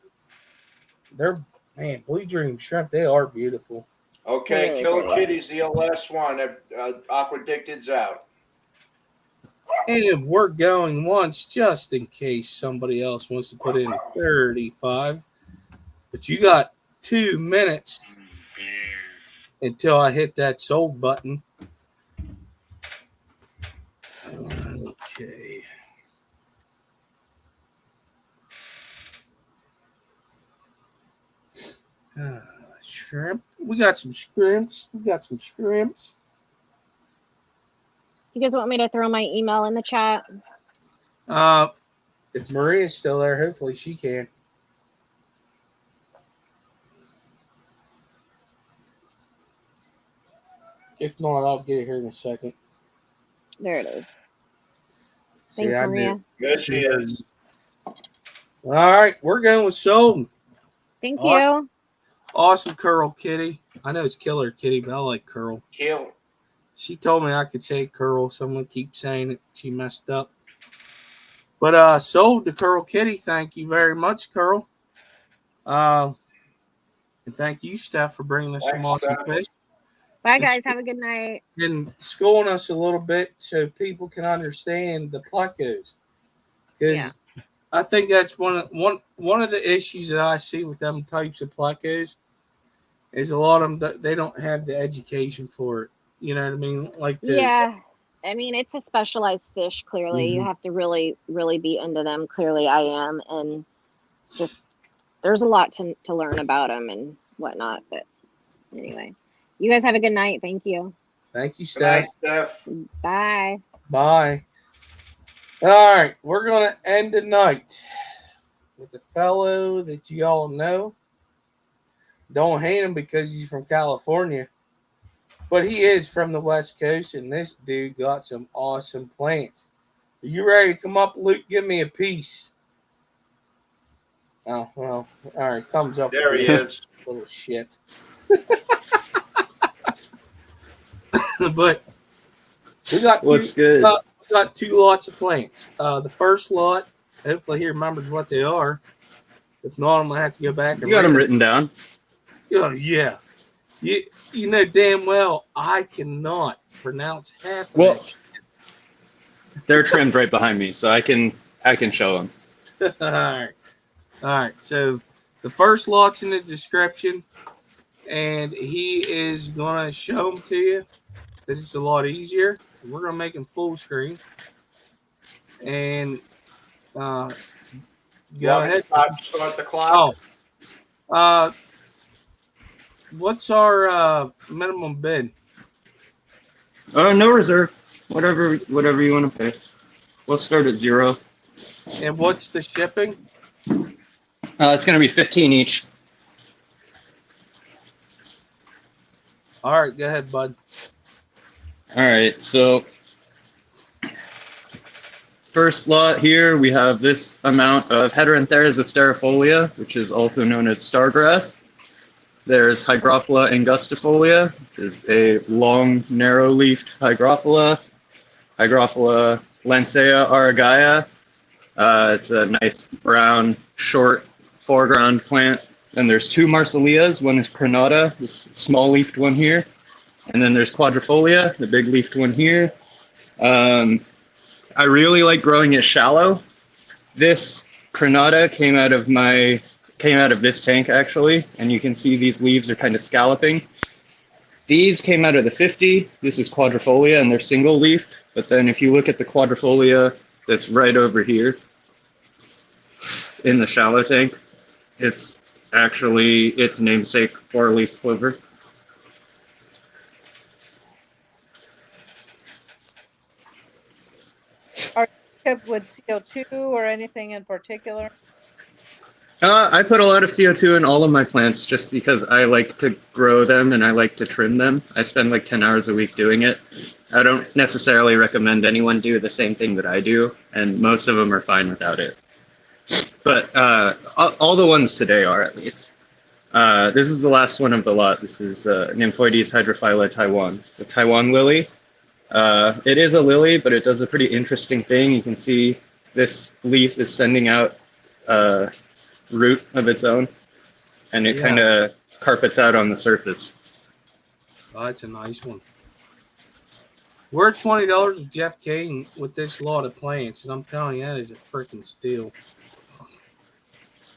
they're, man, Blue Dream shrimp. They are beautiful. Okay, Killer Kitty's the last one. Aquadicted's out. And we're going once, just in case somebody else wants to put in 35. But you got 2 minutes until I hit that sold button. Okay. Shrimp. We got some scrimps. You guys want me to throw my email in the chat? If Maria's still there, hopefully she can. If not, I'll get it here in a second. There it is. See, Thanks, Maria. Yes, she is. All right, we're going with sold. Thank you. Awesome Curl Kitty. I know it's Killer Kitty, but I like Curl. Kill. She told me I could say Curl. Someone keeps saying it. She messed up. But sold to Curl Kitty. Thank you very much, Curl. And thank you, Steph, for bringing us some awesome fish. Bye, guys. Have a good night. And schooling us a little bit so people can understand the Plecos. Because I think that's one of the issues that I see with them types of Plecos is a lot of them, they don't have the education for it. You know what I mean? Like yeah. I mean, it's a specialized fish, clearly. You have to really, really be into them. Clearly, I am. And just, there's a lot to learn about them and whatnot. But anyway, you guys have a good night. Thank you. Thank you, Steph. Good night, Steph. Bye. Bye. All right, we're going to end the night with a fellow that you all know. Don't hate him because he's from California, but he is from the West Coast, and this dude got some awesome plants. Are you ready to come up, Luke? Give me a piece. Oh, well, all right, thumbs up. There he is. Little shit. But we got two lots of plants. The first lot, hopefully he remembers what they are. If not, I'm going to have to go back. You got them written down. Oh, yeah. You know damn well I cannot pronounce half of that shit. They're trimmed right behind me, so I can show them. All right. So the first lot's in the description, and he is going to show them to you. This is a lot easier. We're going to make them full screen. And go ahead. Start the clock. Oh. What's our minimum bid? No reserve. Whatever you want to pay. We'll start at 0. And what's the shipping? It's going to be 15 each. All right, go ahead, bud. All right, so first lot here, we have this amount of Heteranthera zosterifolia, which is also known as stargrass. There's Hygrophila angustifolia, which is a long, narrow-leafed Hygrophila. Hygrophila lancea araguaia. It's a nice brown, short, foreground plant. Then there's 2 Marsileas. One is crenata, this small-leafed one here. And then there's quadrifolia, the big-leafed one here. I really like growing it shallow. This crenata came out of this tank, actually, and you can see these leaves are kind of scalloping. These came out of the 50. This is quadrifolia, and they're single leaf. But then if you look at the quadrifolia that's right over here in the shallow tank, it's actually its namesake 4-leaf clover. Are you kept with CO2 or anything in particular? I put a lot of CO2 in all of my plants just because I like to grow them and I like to trim them. I spend like 10 hours a week doing it. I don't necessarily recommend anyone do the same thing that I do, and most of them are fine without it. But all the ones today are, at least. This is the last one of the lot. This is Nymphoides Hygrophila Taiwan. It's a Taiwan lily. It is a lily, but it does a pretty interesting thing. You can see this leaf is sending out root of its own, and it kind of carpets out on the surface. Oh, that's a nice one. We're at $20 with Jeff Kane with this lot of plants, and I'm telling you, that is a freaking steal.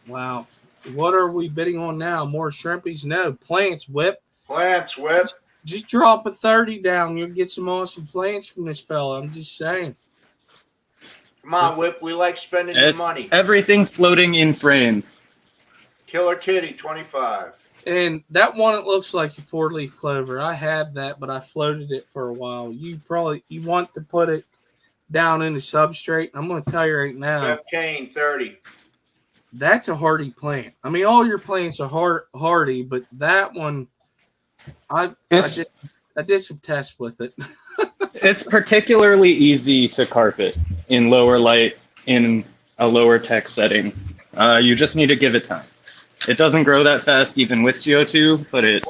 Wow. What are we bidding on now? More shrimpies? No. Plants, Whip. Plants, Whip. Just drop a 30 down. You'll get some awesome plants from this fella. I'm just saying. Come on, Whip. We like spending your money. Everything floating in frame. Killer Kitty, 25. And that one, it looks like a 4-leaf clover. I have that, but I floated it for a while. You want to put it down in the substrate. I'm going to tell you right now. Jeff Kane, 30. That's a hardy plant. I mean, all your plants are hardy, but that one, I did some tests with it. It's particularly easy to carpet in lower light in a lower tech setting. You just need to give it time. It doesn't grow that fast even with CO2, but it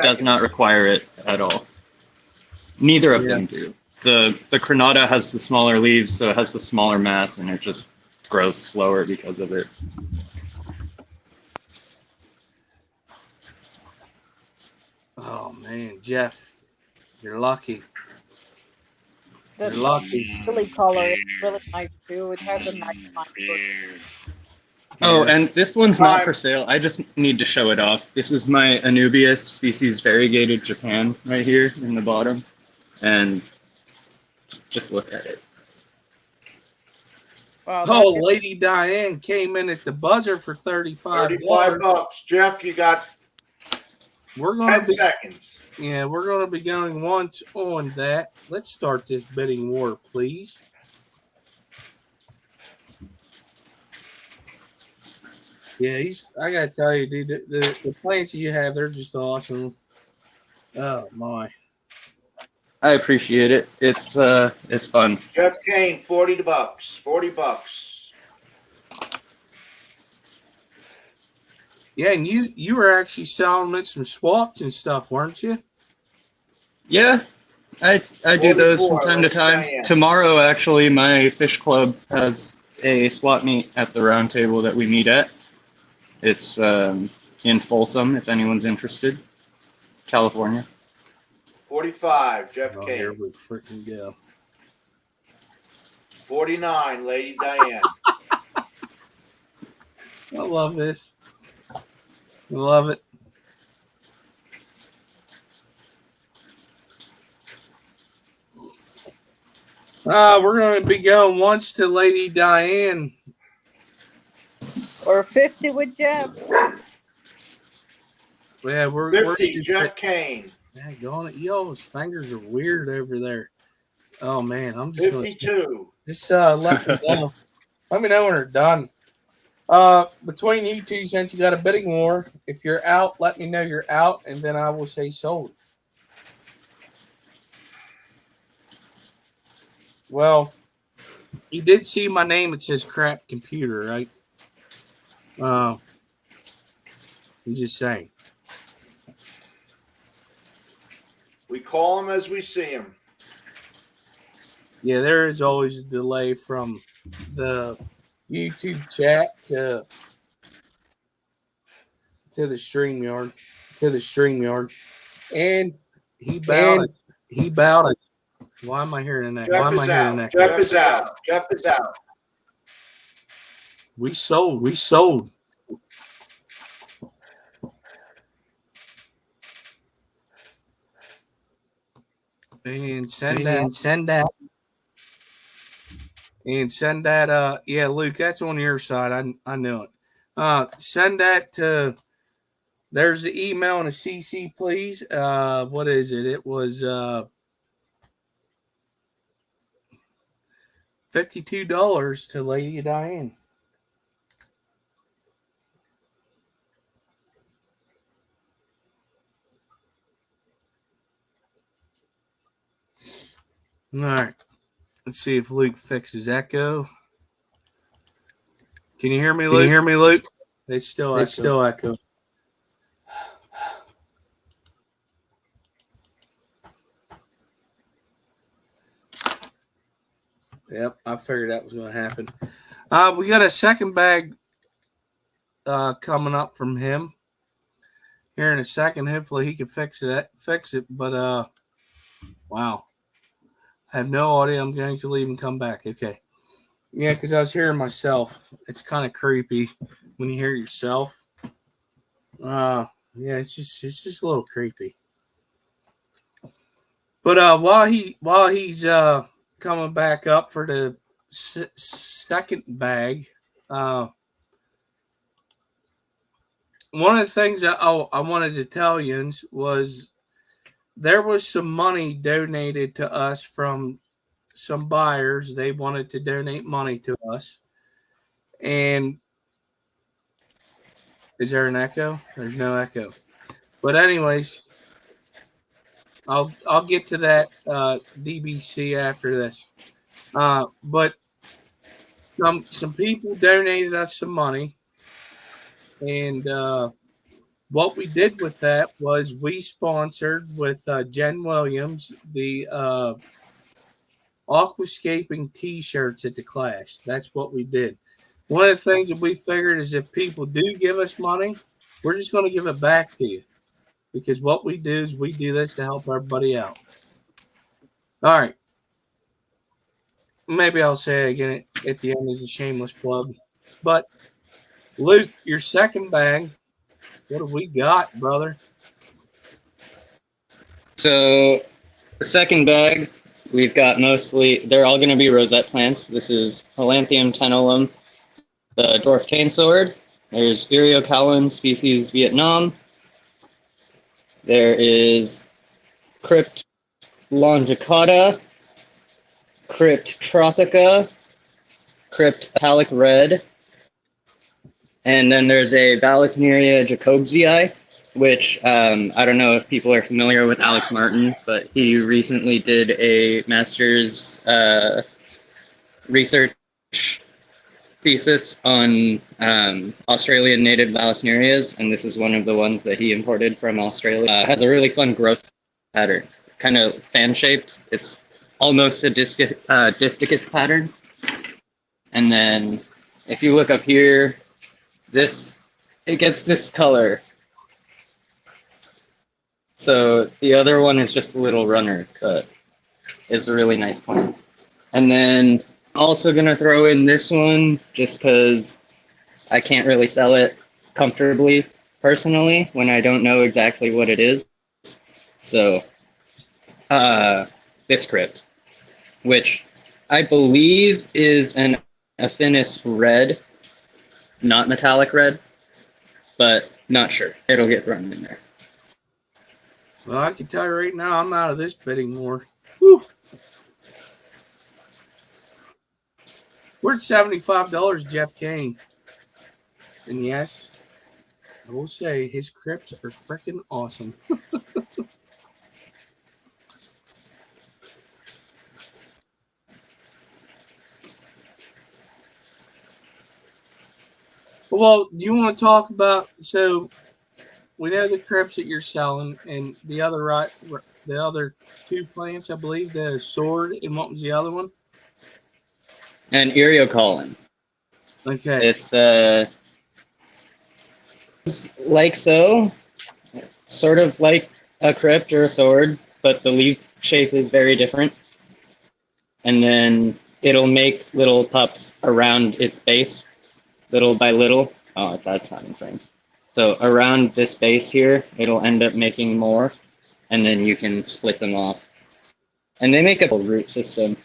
does not require it at all. Neither of them do. The crenata has the smaller leaves, so it has the smaller mass, and it just grows slower because of it. Oh man, Jeff, You're lucky. The You're lucky. chili color is really nice too. It has a nice line. Oh, Yeah. and this one's not for sale. I just need to show it off. This is my Anubias species variegated Japan right here in the bottom. And just look at it. Wow, Oh, Lady Diane came in at the buzzer for $35. $35. Jeff, you got We're going 10 seconds. Yeah, we're going to be going once on that. Let's start this bidding war, please. Yeah, I got to tell you, dude, the plants you have, they're just awesome. Oh, my. I appreciate it. It's fun. Jeff Kane, $40. $40. Yeah, and you were actually selling them at some swaps and stuff, weren't you? Yeah, I do those from time to time. Diane. Tomorrow, actually, my fish club has a swap meet at the round table that we meet at. It's in Folsom, if anyone's interested. California. 45, Jeff Oh, Kane. here we freaking go. 49, Lady Diane. I love this. I love it. We're going to be going once to Lady Diane. Or 50 with Jeff. Yeah, we're 50, Jeff Kane. Yeah, going it. Y'all's fingers are weird over there. Oh man, I'm just 52. Just let me know. Let me know when they're done. Between you two, since you got a bidding war, if you're out, let me know you're out, and then I will say sold. Well, you did see my name. It says crap computer, right? I'm just saying. We call them as we see them. Yeah, there is always a delay from the YouTube chat to the StreamYard. And he bowed. Why am I hearing that? Jeff is out. Jeff is out. Jeff is out. We sold. And send that. Yeah, Luke, that's on your side. I knew it. Send that to. There's the email and a CC, please. What is it? It was $52 to Lady Diane. All right. Let's see if Luke fixes echo. Can you hear me, Luke? It's still echo. Yep, I figured that was going to happen. We got a second bag coming up from him here in a second. Hopefully he can fix it. But wow, I have no idea. I'm going to leave and come back. Okay, yeah, because I was hearing myself. It's kind of creepy when you hear yourself. Yeah, it's just a little creepy. But while he's coming back up for the second bag. One of the things that I wanted to tell you was there was some money donated to us from some buyers. They wanted to donate money to us. And is there an echo? There's no echo. But anyways, I'll get to that DBC after this. But some people donated us some money, and what we did with that was we sponsored with Jen Williams the aquascaping T-shirts at the Clash. That's what we did. One of the things that we figured is if people do give us money, we're just going to give it back to you. Because what we do is we do this to help everybody out. All right. Maybe I'll say it again at the end as a shameless plug. But Luke, your second bag, what have we got, brother? So the second bag, we've got mostly, they're all going to be rosette plants. This is Holanthium tenolom, the dwarf cane sword. There's Eriocolon species Vietnam. There is Crypt longicauda, Crypt tropica, Crypt metallic red, and then there's a Vallisneria jacobsii, which I don't know if people are familiar with Alex Martin, but he recently did a master's research thesis on Australian native Vallisnerias, and this is one of the ones that he imported from Australia. Has a really fun growth pattern, kind of fan-shaped. It's almost a disticus pattern. And then if you look up here, it gets this color. So the other one is just a little runner, but it's a really nice plant. And then also gonna throw in this one just because I can't really sell it comfortably personally when I don't know exactly what it is. So this crypt, which I believe is an Affinis red, not metallic red, but not sure. It'll get thrown in there. Well, I can tell you right now, I'm out of this bidding war. Whew. We're at $75, Jeff Kane. And yes, I will say his crypts are freaking awesome. Well, do you want to talk about, so we know the crypts that you're selling and the other two plants, I believe, the sword, and what was the other one? And Eriocolon. Okay. It's like so, sort of like a crypt or a sword, but the leaf shape is very different. And then it'll make little pups around its base, little by little. Oh, that's not anything. So around this base here, it'll end up making more, and then you can split them off. And they make a root system.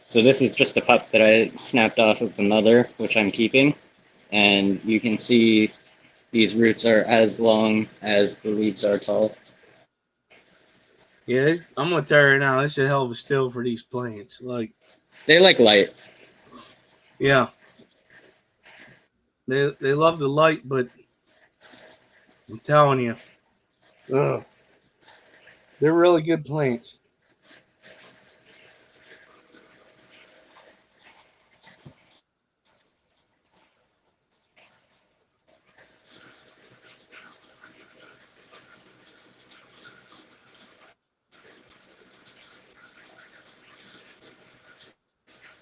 So this is just a pup that I snapped off of the mother, which I'm keeping. And you can see these roots are as long as the leaves are tall. Yeah, I'm going to tell you right now, this is a hell of a still for these plants. They like light. Yeah. They love the light, but I'm telling you, they're really good plants.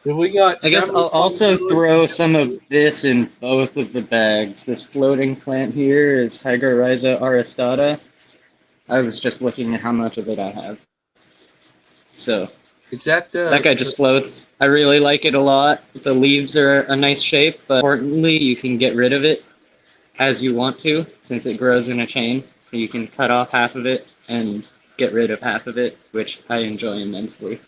We got. I guess I'll also throw some of this in both of the bags. This floating plant here is Hygrophila aristata. I was just looking at how much of it I have. So is that that guy just floats. I really like it a lot. The leaves are a nice shape, but importantly, you can get rid of it as you want to, since it grows in a chain. So you can cut off half of it and get rid of half of it, which I enjoy immensely.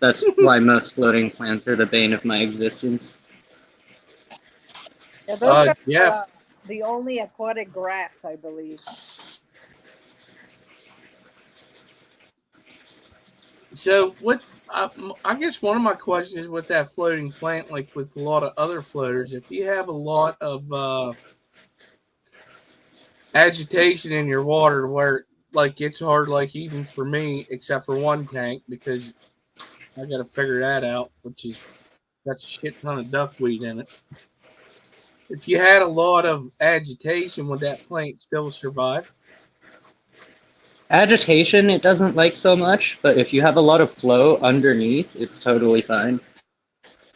That's why most floating plants are the bane of my existence. Yeah, those Jeff. are the only aquatic grass, I believe. So what? I guess one of my questions with that floating plant, like with a lot of other floaters, if you have a lot of agitation in your water, where like it's hard, like even for me, except for one tank, because I got to figure that out, that's a shit ton of duckweed in it. If you had a lot of agitation, would that plant still survive? Agitation, it doesn't like so much, but if you have a lot of flow underneath, it's totally fine.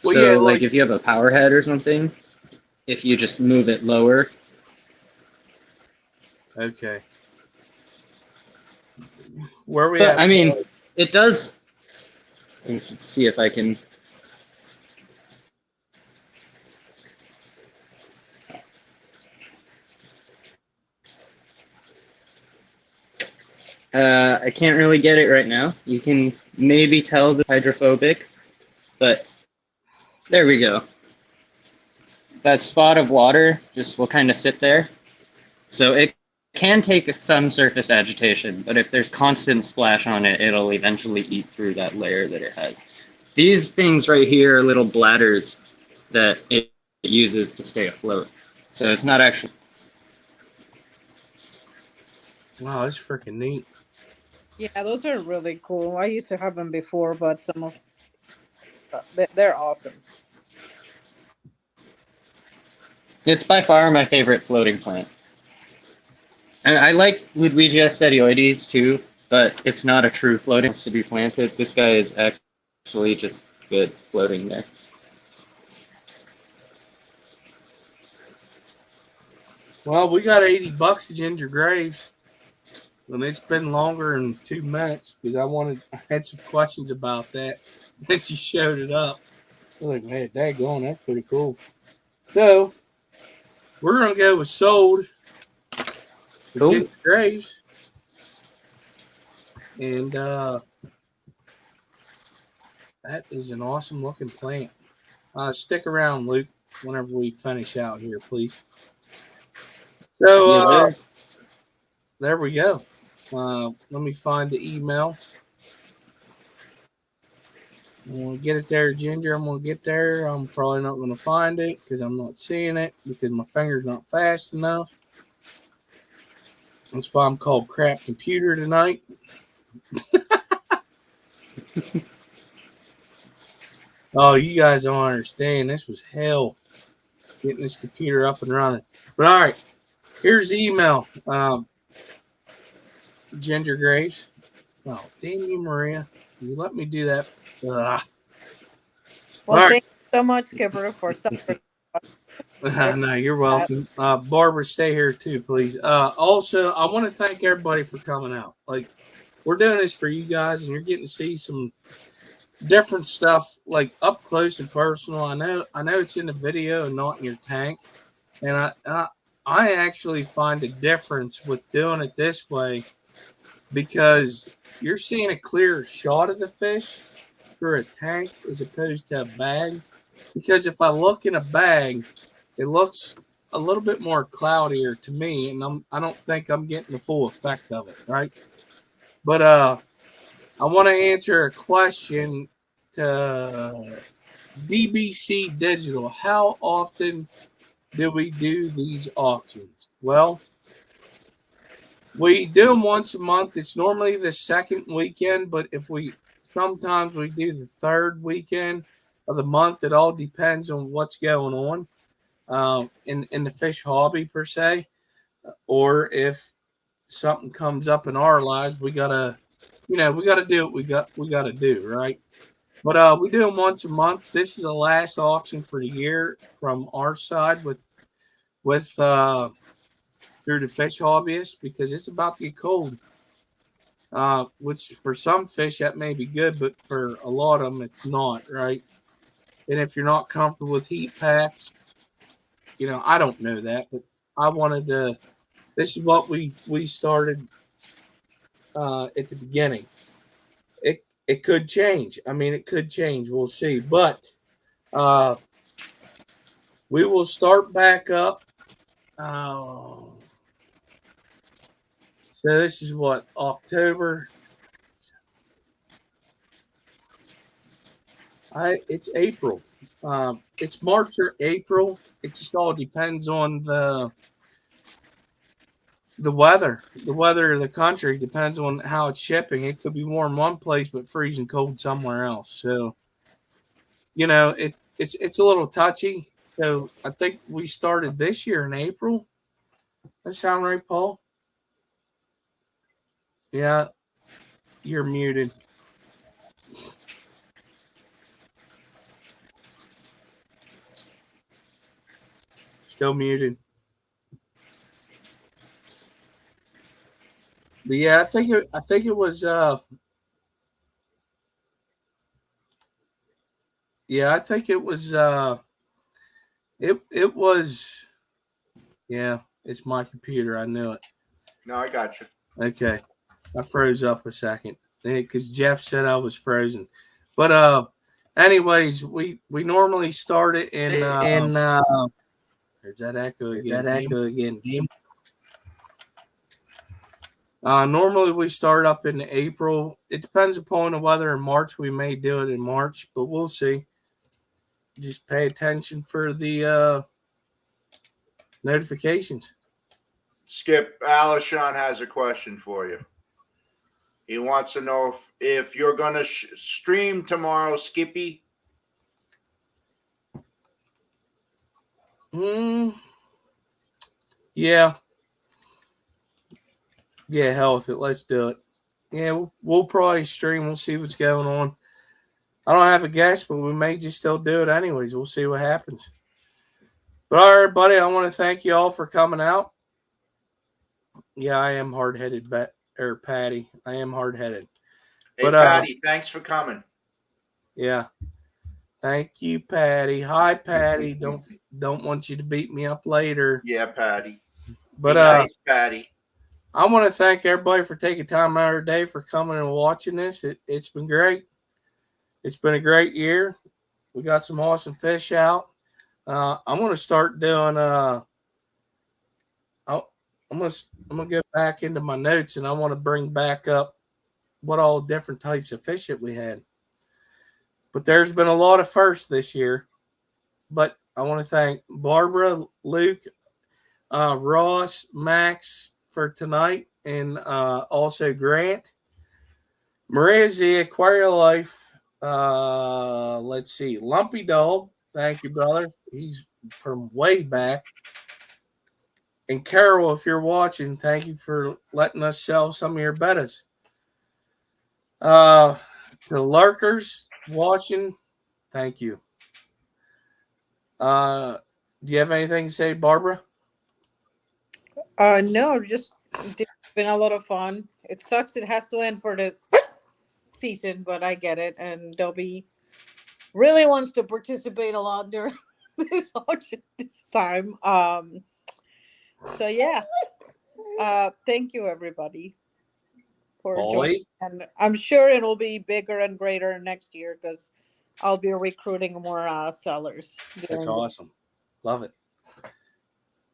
Well, so, yeah, like if you have a power head or something, if you just move it lower. Okay. Where we But at? I mean, it does. Let me see if I can. I can't really get it right now. You can maybe tell the hydrophobic, but there we go. That spot of water just will kind of sit there. So it can take some surface agitation, but if there's constant splash on it, it'll eventually eat through that layer that it has. These things right here are little bladders that it uses to stay afloat. So it's not actually. Wow, that's freaking neat. Yeah, those are really cool. I used to have them before, but some of they're awesome. It's by far my favorite floating plant. And I like Ludwigia setioides too, but it's not a true floating to be planted. This guy is actually just good floating there. Well, we got $80 to Ginger Graves. And it's been longer than 2 minutes because I had some questions about that. Then she showed it up. I was like, man, daggone, that's pretty cool. So we're gonna go with sold for Cool. Ginger Graves. And that is an awesome looking plant. Stick around, Luke, whenever we finish out here, please. So there we go. Let me find the email. I'm going to get it there, Ginger. I'm going to get there. I'm probably not going to find it because I'm not seeing it because my finger's not fast enough. That's why I'm called Crap Computer tonight. Oh, you guys don't understand. This was hell getting this computer up and running. But all right, here's the email. Ginger Graves. Oh, damn you, Maria. You let me do that. Ugh. Well, thank you so much, Skipper, for supper. No, you're welcome. Barbara, stay here too, please. Also, I want to thank everybody for coming out. Like, we're doing this for you guys, and you're getting to see some different stuff, like up close and personal. I know it's in the video and not in your tank, and I actually find a difference with doing it this way because you're seeing a clear shot of the fish through a tank as opposed to a bag. Because if I look in a bag, it looks a little bit more cloudier to me, and I don't think I'm getting the full effect of it, right? But I want to answer a question to DBC Digital. How often do we do these auctions? Well, we do them once a month. It's normally the second weekend, but sometimes we do the third weekend of the month. It all depends on what's going on in the fish hobby per se, or if something comes up in our lives, we gotta do what we gotta do, right? But we do them once a month. This is the last auction for the year from our side with through the fish hobbyist because it's about to get cold. Which for some fish that may be good, but for a lot of them it's not, right? And if you're not comfortable with heat packs, I don't know that, but I wanted to. This is what we started at the beginning. It could change. I mean, it could change. We'll see, but we will start back up. So this is what October. It's April. It's March or April. It just all depends on the weather. The weather of the country depends on how it's shipping. It could be warm one place but freezing cold somewhere else. So it's a little touchy. So I think we started this year in April. That sound right, Paul? Yeah, you're muted. Still muted. yeah, I think it was yeah, I think it was it was yeah, it's my computer. I knew it. No, I got you. Okay. I froze up a second because Jeff said I was frozen. But anyways, we normally start it in there's that echo again. Normally we start up in April. It depends upon the weather. In March we may do it in March, but we'll see. Just pay attention for the notifications. Skip, Alishon has a question for you. He wants to know if you're going to stream tomorrow, Skippy. Yeah. Yeah, hell with it. Let's do it. Yeah, we'll probably stream. We'll see what's going on. I don't have a guess, but we may just still do it anyways. We'll see what happens. But all right, buddy, I want to thank you all for coming out. Yeah, I am hard-headed, Patty. I am hard-headed. Hey, Patty, thanks for coming. Yeah. Thank you, Patty. Hi, Patty. Don't want you to beat me up later. Yeah, Patty. But nice, Patty. I want to thank everybody for taking time out of their day for coming and watching this. It's been great. It's been a great year. We got some awesome fish out. I'm going to start doing. I'm gonna get back into my notes, and I want to bring back up what all different types of fish that we had. But there's been a lot of firsts this year. But I want to thank Barbara, Luke, Ross, Max for tonight, and also Grant. MariaZ, Aquaria Life. Let's see, LumpyDog. Thank you, brother. He's from way back. And Carol, if you're watching, thank you for letting us sell some of your bettas. To lurkers watching, thank you. Do you have anything to say, Barbara? No, just it's been a lot of fun. It sucks it has to end for the season, but I get it. And Dobby really wants to participate a lot during this auction this time. So yeah. Thank you everybody for joining. And I'm sure it'll be bigger and greater next year because I'll be recruiting more sellers. That's awesome. Love it.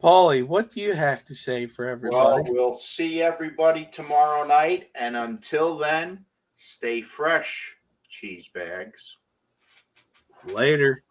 Paulie, what do you have to say for everybody? Well, we'll see everybody tomorrow night. And until then, stay fresh, cheese bags. Later.